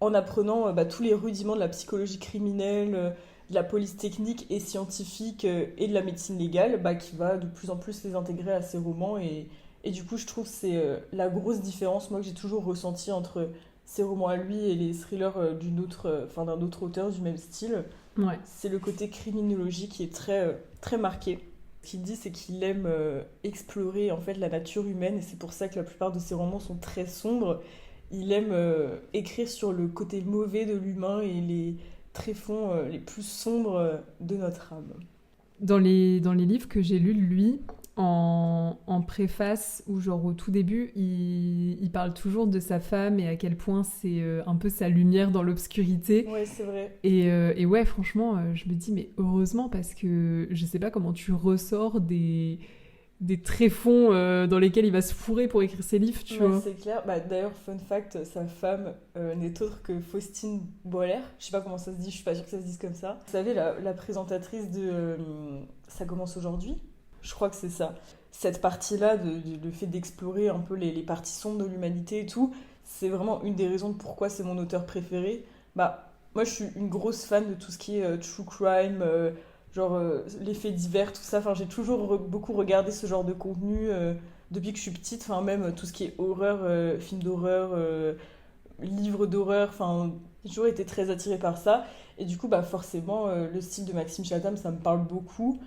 en apprenant tous les rudiments de la psychologie criminelle, de la police technique et scientifique et de la médecine légale qui va de plus en plus les intégrer à ses romans. Et du coup, je trouve que c'est la grosse différence, moi, que j'ai toujours ressenti entre ses romans à lui et les thrillers d'un autre auteur du même style. Ouais. C'est le côté criminologie qui est très marqué. Ce qu'il dit, c'est qu'il aime explorer en fait la nature humaine et c'est pour ça que la plupart de ses romans sont très sombres. Il aime écrire sur le côté mauvais de l'humain et les tréfonds les plus sombres de notre âme. Dans les livres que j'ai lus de lui, en préface ou genre au tout début, il parle toujours de sa femme et à quel point c'est un peu sa lumière dans l'obscurité. Ouais, c'est vrai. Et ouais, franchement, je me dis, mais heureusement, parce que je sais pas comment tu ressors des tréfonds dans lesquels il va se fourrer pour écrire ses livres, tu vois. C'est clair. D'ailleurs, fun fact, sa femme n'est autre que Faustine Boller. Je sais pas comment ça se dit, je suis pas sûre que ça se dise comme ça. Vous savez, la présentatrice de Ça commence aujourd'hui. Je crois que c'est ça. Cette partie-là, le fait d'explorer un peu les parties sombres de l'humanité et tout, c'est vraiment une des raisons de pourquoi c'est mon auteur préféré. Moi, je suis une grosse fan de tout ce qui est true crime, les faits divers, tout ça. Enfin, j'ai toujours beaucoup regardé ce genre de contenu depuis que je suis petite. Enfin, même tout ce qui est horreur, films d'horreur, livres d'horreur. Enfin, j'ai toujours été très attirée par ça. Et du coup, forcément, le style de Maxime Chatham, ça me parle beaucoup.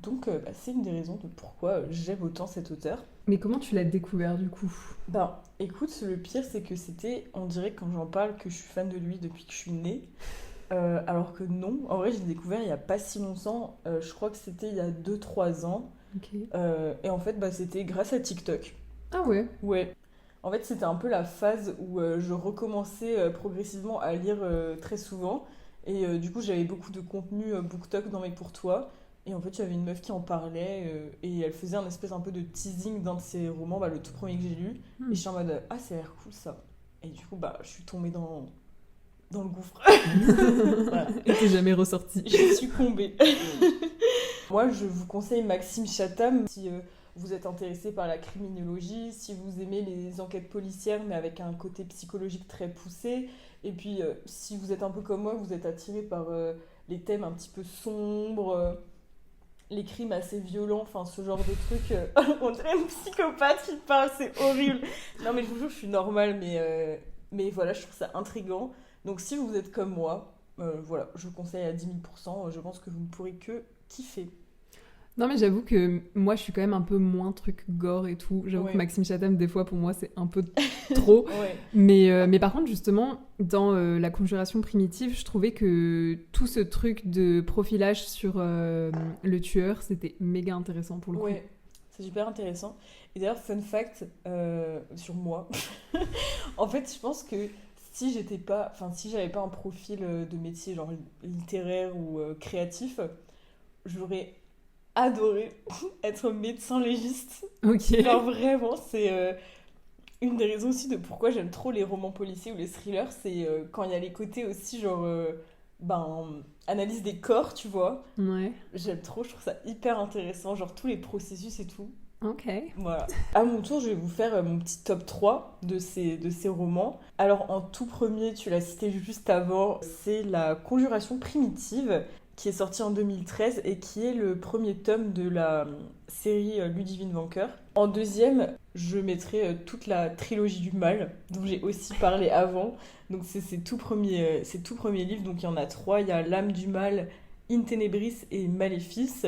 Donc, c'est une des raisons de pourquoi j'aime autant cet auteur. Mais comment tu l'as découvert du coup ? Écoute, le pire, c'est que on dirait quand j'en parle, que je suis fan de lui depuis que je suis née. Alors que non, en vrai, je l'ai découvert il n'y a pas si longtemps. Je crois que c'était il y a 2-3 ans. Okay. Et en fait, c'était grâce à TikTok. Ah ouais ? Ouais. En fait, c'était un peu la phase où je recommençais progressivement à lire très souvent. Et du coup, j'avais beaucoup de contenu BookTok dans mes pour toi. Et en fait, il y avait une meuf qui en parlait et elle faisait un espèce un peu de teasing d'un de ses romans, le tout premier que j'ai lu. Et je suis en mode, ah, ça a l'air cool ça. Et du coup, je suis tombée dans le gouffre. Voilà. Et t'es jamais ressortie. Je suis tombée. Moi, je vous conseille Maxime Chatham si vous êtes intéressé par la criminologie, si vous aimez les enquêtes policières mais avec un côté psychologique très poussé. Et puis, si vous êtes un peu comme moi, vous êtes attiré par les thèmes un petit peu sombres, les crimes assez violents, enfin ce genre de trucs. On dirait une psychopathe qui parle, c'est horrible. Non mais je vous jure, je suis normale, mais voilà, je trouve ça intriguant. Donc si vous êtes comme moi, voilà, je vous conseille à 10 000%, je pense que vous ne pourrez que kiffer. Non, mais j'avoue que moi, je suis quand même un peu moins truc gore et tout. J'avoue que Maxime Chatham, des fois, pour moi, c'est un peu trop. Ouais. Mais par contre, justement, dans La Conjuration primitive, je trouvais que tout ce truc de profilage sur le tueur, c'était méga intéressant pour le coup. Ouais, c'est super intéressant. Et d'ailleurs, fun fact sur moi, en fait, je pense que si j'avais pas un profil de métier genre littéraire ou créatif, j'aurais adoré être médecin légiste. Ok. Genre vraiment, c'est une des raisons aussi de pourquoi j'aime trop les romans policiers ou les thrillers, c'est quand il y a les côtés aussi genre analyse des corps, tu vois. Ouais. J'aime trop, je trouve ça hyper intéressant, genre tous les processus et tout. Ok. Voilà. À mon tour, je vais vous faire mon petit top 3 de ces romans. Alors, en tout premier, tu l'as cité juste avant, c'est La Conjuration primitive, qui est sorti en 2013 et qui est le premier tome de la série Ludivine Vanqueur. En deuxième, je mettrai toute la trilogie du mal, dont j'ai aussi parlé avant. Donc c'est tout premier livre, donc il y en a 3. Il y a L'âme du mal, In Tenebris et Maléfice.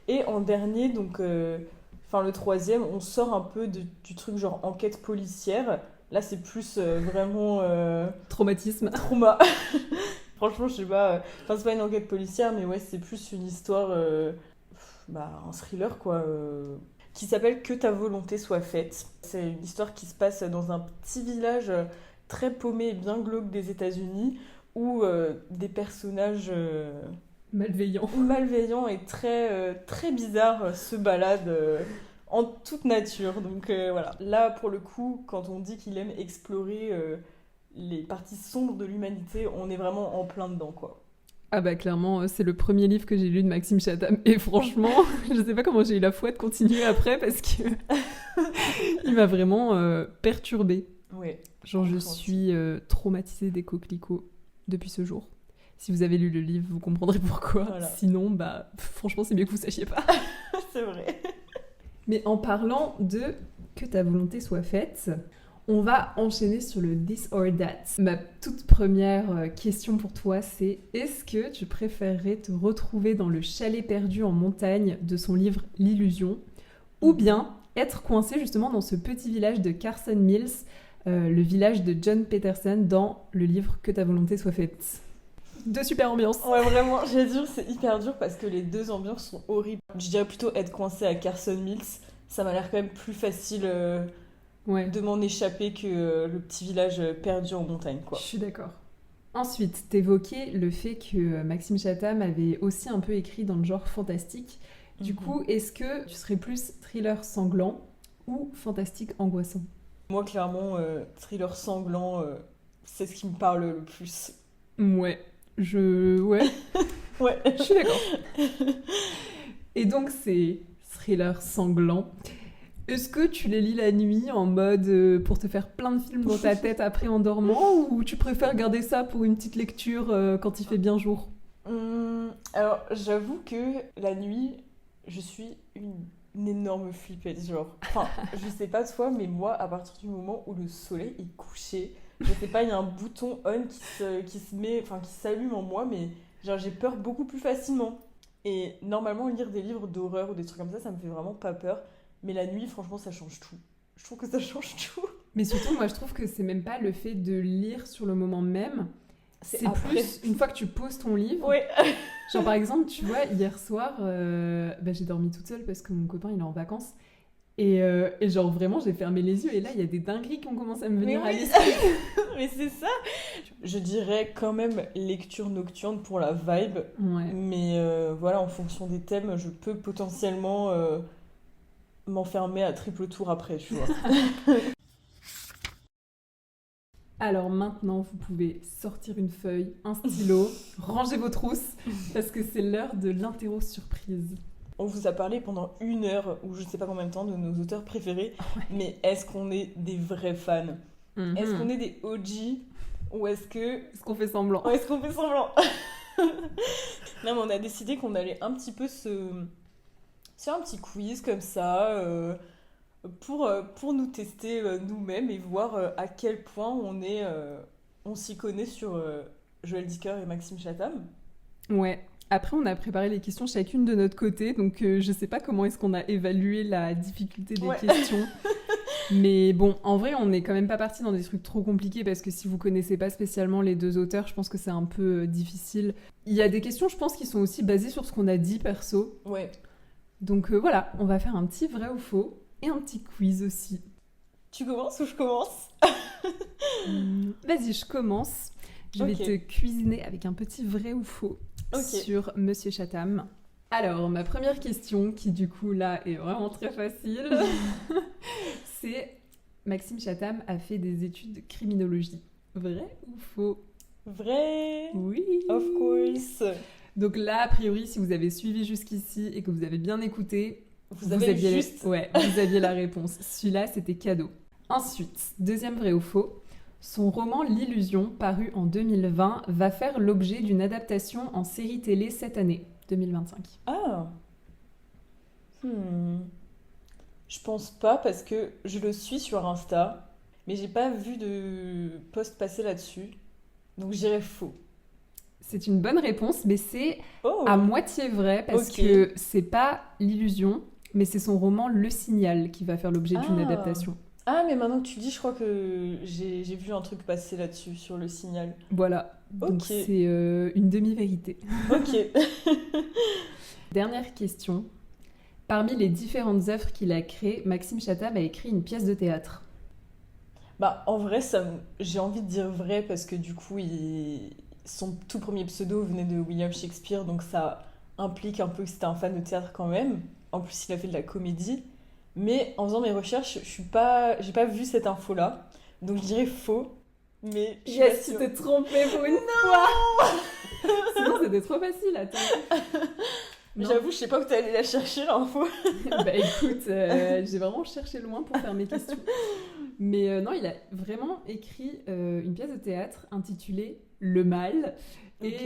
Et en dernier, donc, le troisième, on sort un peu du truc genre enquête policière. Là, c'est plus vraiment... Traumatisme. Trauma. Franchement, je sais pas. C'est pas une enquête policière, mais ouais, c'est plus une histoire. Un thriller, quoi. Qui s'appelle Que ta volonté soit faite. C'est une histoire qui se passe dans un petit village très paumé et bien glauque des États-Unis où des personnages. Malveillants et très bizarres se baladent en toute nature. Donc voilà. Là, pour le coup, quand on dit qu'il aime explorer les parties sombres de l'humanité, on est vraiment en plein dedans, quoi. Ah bah clairement, c'est le premier livre que j'ai lu de Maxime Chatham. Et franchement, je sais pas comment j'ai eu la foi de continuer après parce que il m'a vraiment perturbée. Ouais. Genre je suis traumatisée des coquelicots depuis ce jour. Si vous avez lu le livre, vous comprendrez pourquoi. Voilà. Sinon, franchement, c'est mieux que vous sachiez pas. C'est vrai. Mais en parlant de Que ta volonté soit faite, on va enchaîner sur le This or That. Ma toute première question pour toi, c'est est-ce que tu préférerais te retrouver dans le chalet perdu en montagne de son livre L'Illusion, ou bien être coincé justement dans ce petit village de Carson Mills, le village de John Peterson dans le livre Que ta volonté soit faite? Deux super ambiances. Ouais, vraiment, j'ai dit c'est hyper dur parce que les deux ambiances sont horribles. Je dirais plutôt être coincé à Carson Mills. Ça m'a l'air quand même plus facile de m'en échapper que le petit village perdu en montagne, quoi. Je suis d'accord. Ensuite, t'évoquais le fait que Maxime Chatham avait aussi un peu écrit dans le genre fantastique. Du coup, est-ce que tu serais plus thriller sanglant ou fantastique angoissant? Moi, clairement, thriller sanglant, c'est ce qui me parle le plus. Ouais. Ouais. Je suis d'accord. Et donc, c'est thriller sanglant. Est-ce que tu les lis la nuit en mode pour te faire plein de films dans ta tête après en dormant, ou tu préfères garder ça pour une petite lecture quand il fait bien jour? Alors, j'avoue que la nuit, je suis une énorme flippette, genre. Enfin, je sais pas toi, mais moi, à partir du moment où le soleil est couché, je sais pas, il y a un bouton on qui s'allume en moi, mais genre j'ai peur beaucoup plus facilement. Et normalement, lire des livres d'horreur ou des trucs comme ça me fait vraiment pas peur. Mais la nuit, franchement, ça change tout. Je trouve que ça change tout. Mais surtout, moi, je trouve que c'est même pas le fait de lire sur le moment même. C'est plus une fois que tu poses ton livre. Ouais. Genre, par exemple, tu vois, hier soir, j'ai dormi toute seule parce que mon copain, il est en vacances. Et genre vraiment, j'ai fermé les yeux et là, il y a des dingueries qui ont commencé à me Mais venir à oui, l'esprit. mais c'est ça. Je dirais quand même lecture nocturne pour la vibe. Ouais. Mais voilà, en fonction des thèmes, je peux potentiellement m'enfermer à triple tour après, tu vois. Alors maintenant, vous pouvez sortir une feuille, un stylo, ranger vos trousses, parce que c'est l'heure de l'interro surprise. On vous a parlé pendant 1 heure, ou je sais pas combien de temps, de nos auteurs préférés. Mais est-ce qu'on est des vrais fans? Est-ce qu'on est des OG? Ou Est-ce qu'on fait semblant? est-ce qu'on fait semblant? Non, mais on a décidé qu'on allait un petit peu se faire un petit quiz comme ça pour nous tester nous-mêmes et voir à quel point on s'y connaît sur Joël Dicker et Maxime Chatham. Ouais. Après, on a préparé les questions chacune de notre côté, donc je sais pas comment est-ce qu'on a évalué la difficulté des Ouais. questions. Mais bon, en vrai, on n'est quand même pas parti dans des trucs trop compliqués parce que si vous connaissez pas spécialement les deux auteurs, je pense que c'est un peu difficile. Il y a des questions, je pense, qui sont aussi basées sur ce qu'on a dit perso. Ouais. Donc voilà, on va faire un petit vrai ou faux et un petit quiz aussi. Tu commences ou je commence? Vas-y, je commence. Je vais Ok. te cuisiner avec un petit vrai ou faux Ok. sur Monsieur Chatham. Alors, ma première question, qui du coup là est vraiment très facile, c'est Maxime Chatham a fait des études de criminologie. Vrai ou faux? Vrai? Oui. Of course. Donc là, a priori, si vous avez suivi jusqu'ici et que vous avez bien écouté, Vous avez juste... vous aviez la réponse. Celui-là, c'était cadeau. Ensuite, deuxième vrai ou faux, son roman L'Illusion, paru en 2020, va faire l'objet d'une adaptation en série télé cette année, 2025. Ah. Je pense pas parce que je le suis sur Insta, mais j'ai pas vu de post passer là-dessus. Donc j'irais faux. C'est une bonne réponse, mais c'est Oh. à moitié vrai parce Ok. que c'est pas L'Illusion, mais c'est son roman Le Signal qui va faire l'objet d'une Ah. adaptation. Ah, mais maintenant que tu dis, je crois que j'ai vu un truc passer là-dessus, sur le signal. Voilà, donc Ok. c'est une demi-vérité. Ok. Dernière question. Parmi les différentes œuvres qu'il a créées, Maxime Chatham a écrit une pièce de théâtre. Bah, en vrai, j'ai envie de dire vrai parce que du coup, son tout premier pseudo venait de William Shakespeare, donc ça implique un peu que c'était un fan de théâtre quand même. En plus, il a fait de la comédie. Mais en faisant mes recherches, j'ai pas vu cette info-là. Donc je dirais faux. Mais je suis pas Yes, tu sûre. t'es trompée pour une fois. Sinon, c'était trop facile, attends. Non. J'avoue, je sais pas où t'es allée la chercher, l'info. Bah écoute, j'ai vraiment cherché loin pour faire mes questions. Mais non, il a vraiment écrit une pièce de théâtre intitulée Le Mal. Et Ok.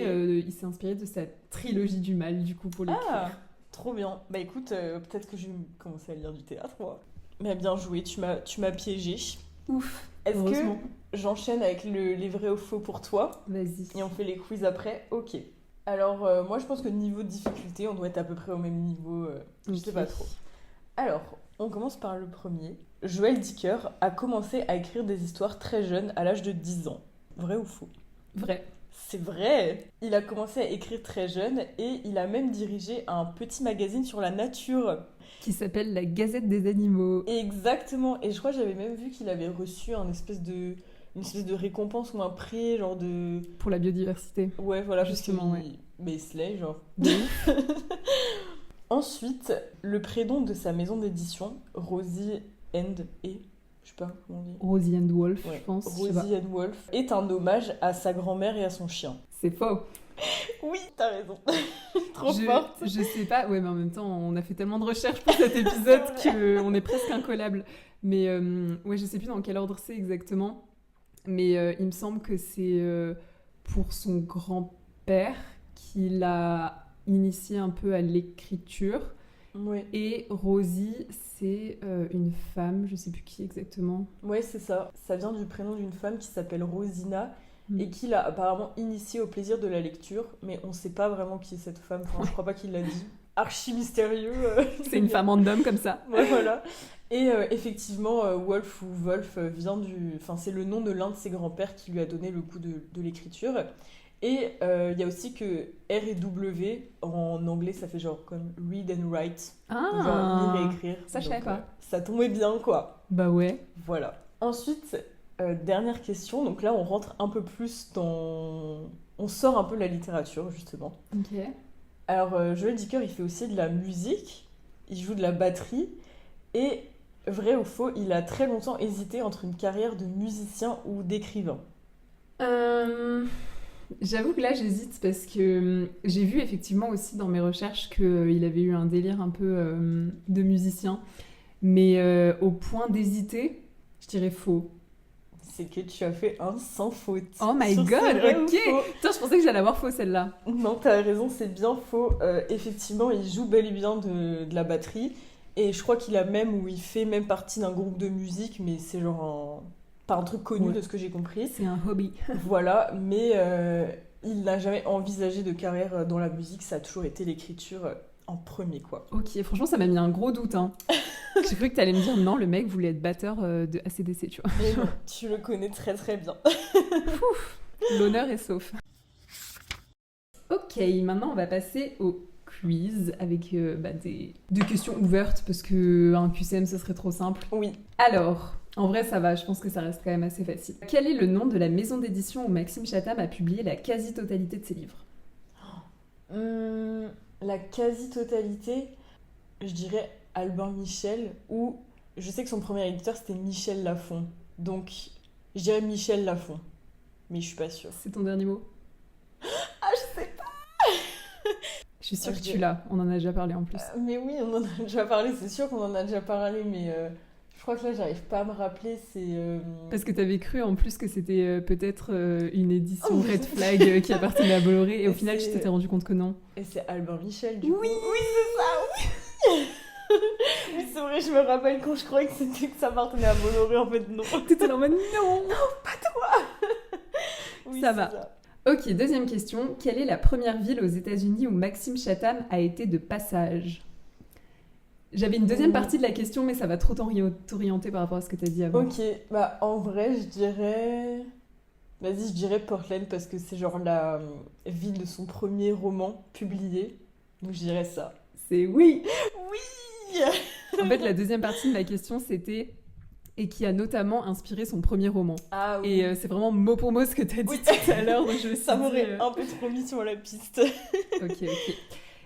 il s'est inspiré de sa trilogie du mal, du coup, pour l'écrire. Ah, trop bien. Bah écoute, peut-être que je vais commencer à lire du théâtre, moi. Mais bien joué, tu m'as piégé. Ouf, Est-ce que heureusement. j'enchaîne avec les vrais ou faux pour toi Vas-y. et on fait les quiz après? Ok. Alors, moi je pense que niveau de difficulté, on doit être à peu près au même niveau. Je sais Ok. pas trop. Alors, on commence par le premier. Joël Dicker a commencé à écrire des histoires très jeune, à l'âge de 10 ans. Vrai ou faux? Vrai. C'est vrai! Il a commencé à écrire très jeune et il a même dirigé un petit magazine sur la nature. Qui s'appelle La Gazette des Animaux. Exactement. Et je crois que j'avais même vu qu'il avait reçu une espèce de récompense ou un prix, genre de... Pour la biodiversité. Ouais, voilà, Justement, parce que mais slay, genre. De ouf. Ensuite, le prénom de sa maison d'édition, Rosie and E, je sais pas comment on dit. Rosie and Wolf, Ouais, je pense. je sais pas. Rosie and Wolf, est un hommage à sa grand-mère et à son chien. C'est faux. Oui, t'as raison. Trop je, forte. je sais pas, ouais, mais en même temps, on a fait tellement de recherches pour cet épisode qu'on est presque incollable. Mais ouais, je sais plus dans quel ordre c'est exactement. Mais il me semble que c'est pour son grand-père qui l'a initié un peu à l'écriture. Ouais, Et Rosie, c'est une femme, je sais plus qui exactement. ouais, c'est ça. Ça vient du prénom d'une femme qui s'appelle Rosina Mm. et qui l'a apparemment initiée au plaisir de la lecture, mais on sait pas vraiment qui est cette femme. Enfin, je crois pas qu'il l'a dit. Archi mystérieux. C'est une femme random comme ça. Ouais, voilà. Et effectivement, Wolf ou Wolf vient du... Enfin, c'est le nom de l'un de ses grands-pères qui lui a donné le goût de l'écriture. Et il y a aussi que R et W, en anglais, ça fait genre comme read and write. Genre lire et écrire. Ça, je savais pas. Ça tombait bien, quoi. Bah ouais. Voilà. Ensuite, dernière question. Donc là, on rentre un peu plus dans... On sort un peu de la littérature, justement. Ok. Alors, Joël Dicker, il fait aussi de la musique. Il joue de la batterie. Et, vrai ou faux, il a très longtemps hésité entre une carrière de musicien ou d'écrivain. J'avoue que là j'hésite parce que j'ai vu effectivement aussi dans mes recherches qu'il avait eu un délire un peu de musicien, mais au point d'hésiter, je dirais faux. C'est que tu as fait un sans faute. Oh my Sur god, c'est vrai ou ok. faux. Putain, je pensais que j'allais avoir faux celle-là. Non, t'as raison, c'est bien faux. Effectivement, il joue bel et bien de la batterie. Et je crois qu'il a même, ou il fait même partie d'un groupe de musique, mais c'est genre pas un truc connu Ouais. de ce que j'ai compris. C'est un hobby. Voilà, mais il n'a jamais envisagé de carrière dans la musique, ça a toujours été l'écriture en premier, quoi. Ok, franchement ça m'a mis un gros doute. Hein. J'ai cru que t'allais me dire non, le mec voulait être batteur de AC/DC, tu vois. Mais non, tu le connais très très bien. L'honneur est sauf. Ok, maintenant on va passer au quiz avec des questions ouvertes parce que un QCM ce serait trop simple. Oui. Alors, en vrai ça va, je pense que ça reste quand même assez facile. Quel est le nom de la maison d'édition où Maxime Chatham a publié la quasi-totalité de ses livres? La quasi-totalité, je dirais Albin Michel, ou je sais que son premier éditeur c'était Michel Lafon. Donc, je dirais Michel Lafon, mais je suis pas sûre. C'est ton dernier mot? Ah, je sais pas. Je suis sûre Je que dirais- tu l'as, on en a déjà parlé en plus. Mais oui, on en a déjà parlé, c'est sûr qu'on en a déjà parlé, mais je crois que là j'arrive pas à me rappeler, c'est... Parce que t'avais cru en plus que c'était peut-être une édition Red Flag qui appartenait à Bolloré et au final tu C'est- t'étais rendu compte que non. Et c'est Albin Michel, du Oui. coup. Oui, c'est ça, oui. Oui, c'est vrai, je me rappelle quand je croyais que ça appartenait à Bolloré, en fait, non. T'étais là en mode non. Oui, Ça c'est va. Ok, deuxième question. Quelle est la première ville aux États-Unis où Maxime Chatham a été de passage? J'avais une deuxième partie de la question, mais ça va trop t'orienter par rapport à ce que t'as dit avant. Ok, bah en vrai, je dirais... Vas-y, je dirais Portland parce que c'est genre la ville de son premier roman publié. Donc je dirais ça. C'est oui. Oui. En fait, la deuxième partie de la question, c'était et qui a notamment inspiré son premier roman. Ah oui. Et c'est vraiment mot pour mot ce que t'as dit Oui. tout à l'heure, donc je me suis Ça dit, m'aurait un peu trop mis sur la piste. Ok.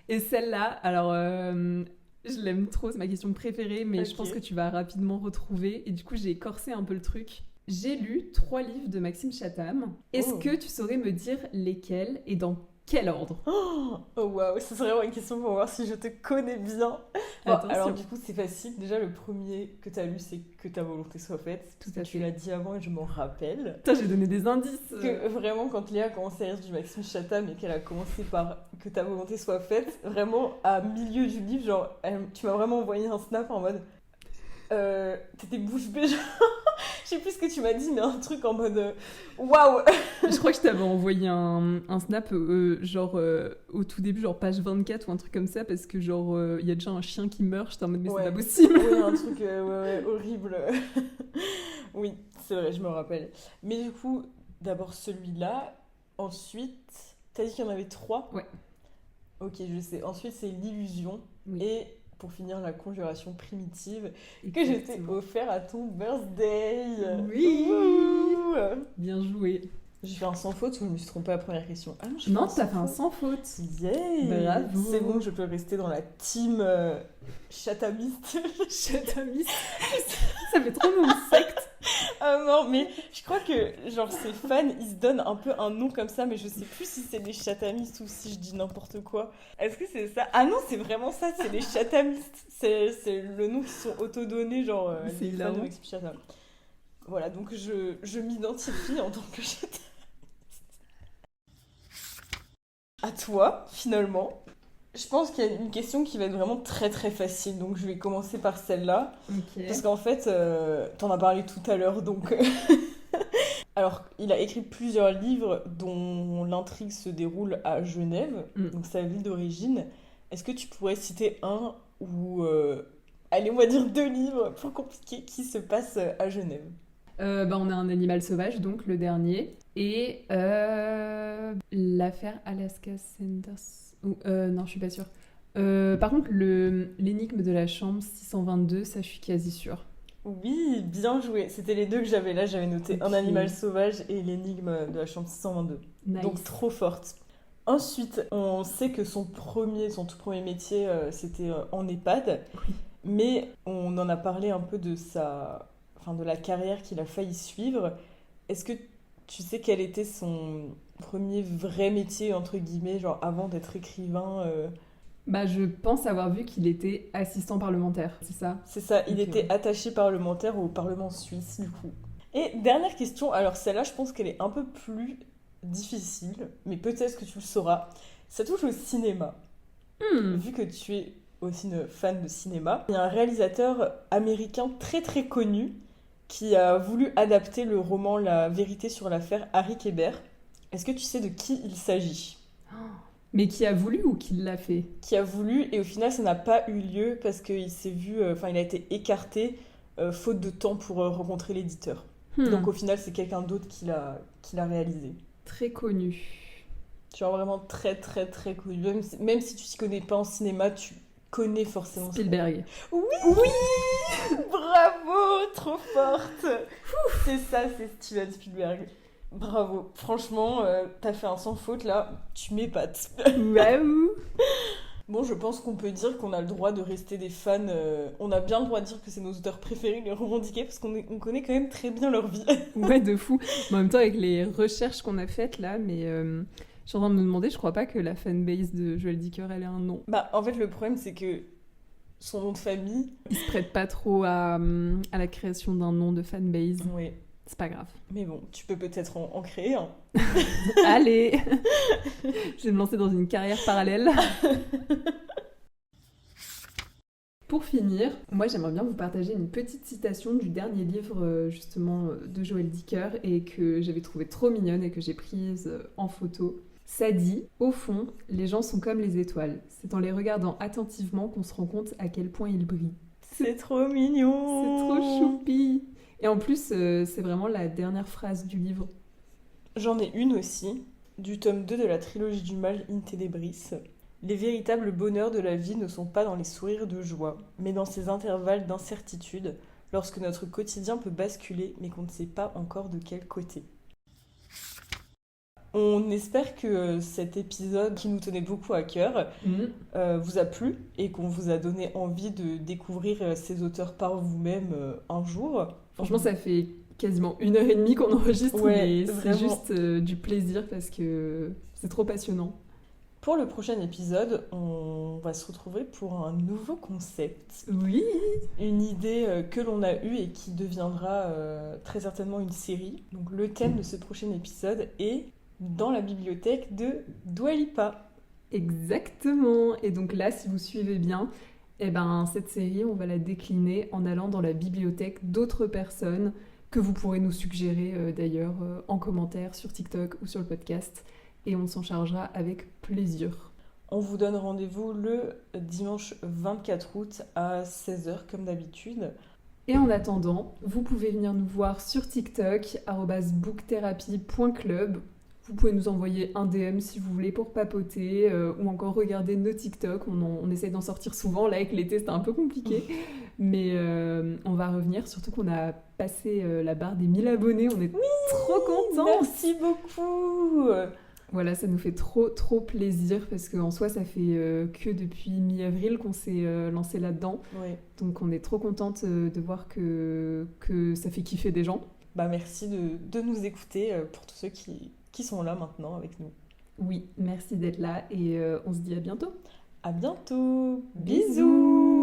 Et celle-là, alors je l'aime trop, c'est ma question préférée, mais je Ok. pense que tu vas rapidement retrouver. Et du coup, j'ai corsé un peu le truc. J'ai lu 3 livres de Maxime Chatham. Est-ce Oh. que tu saurais me dire lesquels et dans quel ordre? Oh waouh, ce serait vraiment une question pour voir si je te connais bien. Bon, Attention. alors du coup c'est facile. Déjà le premier que t'as lu c'est Que ta volonté soit faite. Tout Parce que à tu fait. l'as dit avant et je m'en rappelle. Putain, j'ai donné des indices. Que vraiment quand Léa a commencé à lire du Maxime Chatham et qu'elle a commencé par Que ta volonté soit faite, vraiment à milieu du livre, genre tu m'as vraiment envoyé un snap en mode t'étais bouche bée, genre je sais plus ce que tu m'as dit mais un truc en mode waouh. Je crois que je t'avais envoyé un snap genre au tout début, genre page 24 ou un truc comme ça, parce que genre il y a déjà un chien qui meurt, j'étais en mode mais Ouais. c'est pas possible. Oui, un truc ouais, horrible. Oui, c'est vrai, je me rappelle. Mais du coup, d'abord celui-là. Ensuite, t'as dit qu'il y en avait 3? Ouais. Ok, je sais. Ensuite, c'est l'illusion. Oui. Et pour finir, la conjuration primitive que je t'ai Exactement. offert à ton birthday. Oui. Ouh. Bien joué. J'ai fait un sans faute ou je me suis trompée à la première question? Ah non, j'ai Non, fait t'as fait un faute. sans faute. Yeah. Bravo. C'est bon, je peux rester dans la team chatamiste. Chatamiste. Ça fait trop nom de secte. Ah non, mais je crois que genre ces fans, ils se donnent un peu un nom comme ça, mais je sais plus si c'est les chatamistes ou si je dis n'importe quoi. Est-ce que c'est ça? Ah non, c'est vraiment ça, c'est les chatamistes. C'est le nom qu'ils sont auto-donnés, genre C'est les fans hilarant. de Maxime Chatham. Voilà, donc je m'identifie en tant que chatamiste. À toi, finalement. Je pense qu'il y a une question qui va être vraiment très très facile, donc je vais commencer par celle-là. Ok. Parce qu'en fait, t'en as parlé tout à l'heure, donc... Alors, il a écrit plusieurs livres dont l'intrigue se déroule à Genève, Mm. donc sa ville d'origine. Est-ce que tu pourrais citer un ou... allez, on va dire 2 livres, pour compliquer, qui se passent à Genève? On a un animal sauvage, donc le dernier. Et l'affaire Alaska Sanders. Non, je suis pas sûre. Par contre, l'énigme de la chambre 622, ça, je suis quasi sûre. Oui, bien joué. C'était les deux que j'avais là. J'avais noté Ok. un animal sauvage et l'énigme de la chambre 622. Nice. Donc trop forte. Ensuite, on sait que son tout premier métier, c'était en EHPAD. Oui. Mais on en a parlé un peu de la carrière qu'il a failli suivre. Est-ce que tu sais quel était son premier vrai métier, entre guillemets, genre avant d'être écrivain Je pense avoir vu qu'il était assistant parlementaire, c'est ça? C'est ça, il Ok, était ouais. attaché parlementaire au Parlement suisse, du coup. Et dernière question, alors celle-là, je pense qu'elle est un peu plus difficile, mais peut-être que tu le sauras. Ça touche au cinéma. Hmm. Vu que tu es aussi une fan de cinéma, il y a un réalisateur américain très très connu qui a voulu adapter le roman La vérité sur l'affaire Harry Kéber. Est-ce que tu sais de qui il s'agit? Mais qui a voulu ou qui l'a fait? Qui a voulu et au final ça n'a pas eu lieu parce qu'il s'est vu, il a été écarté faute de temps pour rencontrer l'éditeur. Donc au final c'est quelqu'un d'autre qui l'a réalisé. Très connu. Tu vois vraiment très très très connu. Même si tu t'y connais pas en cinéma, tu connais forcément. Spielberg. Oui, oui. Bravo, trop forte. C'est ça, c'est Steven Spielberg. Bravo, franchement, t'as fait un sans faute là, tu m'épates. Waouh! Bon, je pense qu'on peut dire qu'on a le droit de rester des fans. On a bien le droit de dire que c'est nos auteurs préférés, les revendiquer, parce qu'on connaît quand même très bien leur vie. Ouais, de fou. Mais en même temps, avec les recherches qu'on a faites là, je suis en train de me demander, je crois pas que la fanbase de Joël Dicker, elle ait un nom. En fait, le problème, c'est que son nom de famille. Il se prête pas trop à la création d'un nom de fanbase. Oui. C'est pas grave. Mais bon, tu peux peut-être en créer un. Allez! Je vais me lancer dans une carrière parallèle. Pour finir, moi j'aimerais bien vous partager une petite citation du dernier livre justement de Joël Dicker et que j'avais trouvé trop mignonne et que j'ai prise en photo. Ça dit, au fond, les gens sont comme les étoiles. C'est en les regardant attentivement qu'on se rend compte à quel point ils brillent. C'est trop mignon! C'est trop choupi! Et en plus, c'est vraiment la dernière phrase du livre. J'en ai une aussi, du tome 2 de la trilogie du mal In Tenebris. Les véritables bonheurs de la vie ne sont pas dans les sourires de joie, mais dans ces intervalles d'incertitude, lorsque notre quotidien peut basculer, mais qu'on ne sait pas encore de quel côté. On espère que cet épisode, qui nous tenait beaucoup à cœur, vous a plu et qu'on vous a donné envie de découvrir ces auteurs par vous-même un jour. Franchement, ça fait quasiment 1h30 qu'on enregistre, Ouais, mais c'est vraiment. juste du plaisir parce que c'est trop passionnant. Pour le prochain épisode, on va se retrouver pour un nouveau concept. Oui! Une idée que l'on a eue et qui deviendra très certainement une série. Donc le thème de ce prochain épisode est dans la bibliothèque de Dua Lipa. Exactement! Et donc là, si vous suivez bien, cette série, on va la décliner en allant dans la bibliothèque d'autres personnes que vous pourrez nous suggérer d'ailleurs en commentaire sur TikTok ou sur le podcast. Et on s'en chargera avec plaisir. On vous donne rendez-vous le dimanche 24 août à 16h comme d'habitude. Et en attendant, vous pouvez venir nous voir sur TikTok, @booktherapy.club. Vous pouvez nous envoyer un DM si vous voulez pour papoter ou encore regarder nos TikTok. On essaie d'en sortir souvent. Là, avec l'été, c'était un peu compliqué. Mais on va revenir, surtout qu'on a passé la barre des 1000 abonnés. On est trop contents. Merci beaucoup. Voilà, ça nous fait trop plaisir parce qu'en soi, ça fait que depuis mi-avril qu'on s'est lancé là-dedans. Oui. Donc on est trop contente de voir que ça fait kiffer des gens. Merci de nous écouter pour tous ceux qui sont là maintenant avec nous. Oui, merci d'être là et on se dit à bientôt. À bientôt. Bisous.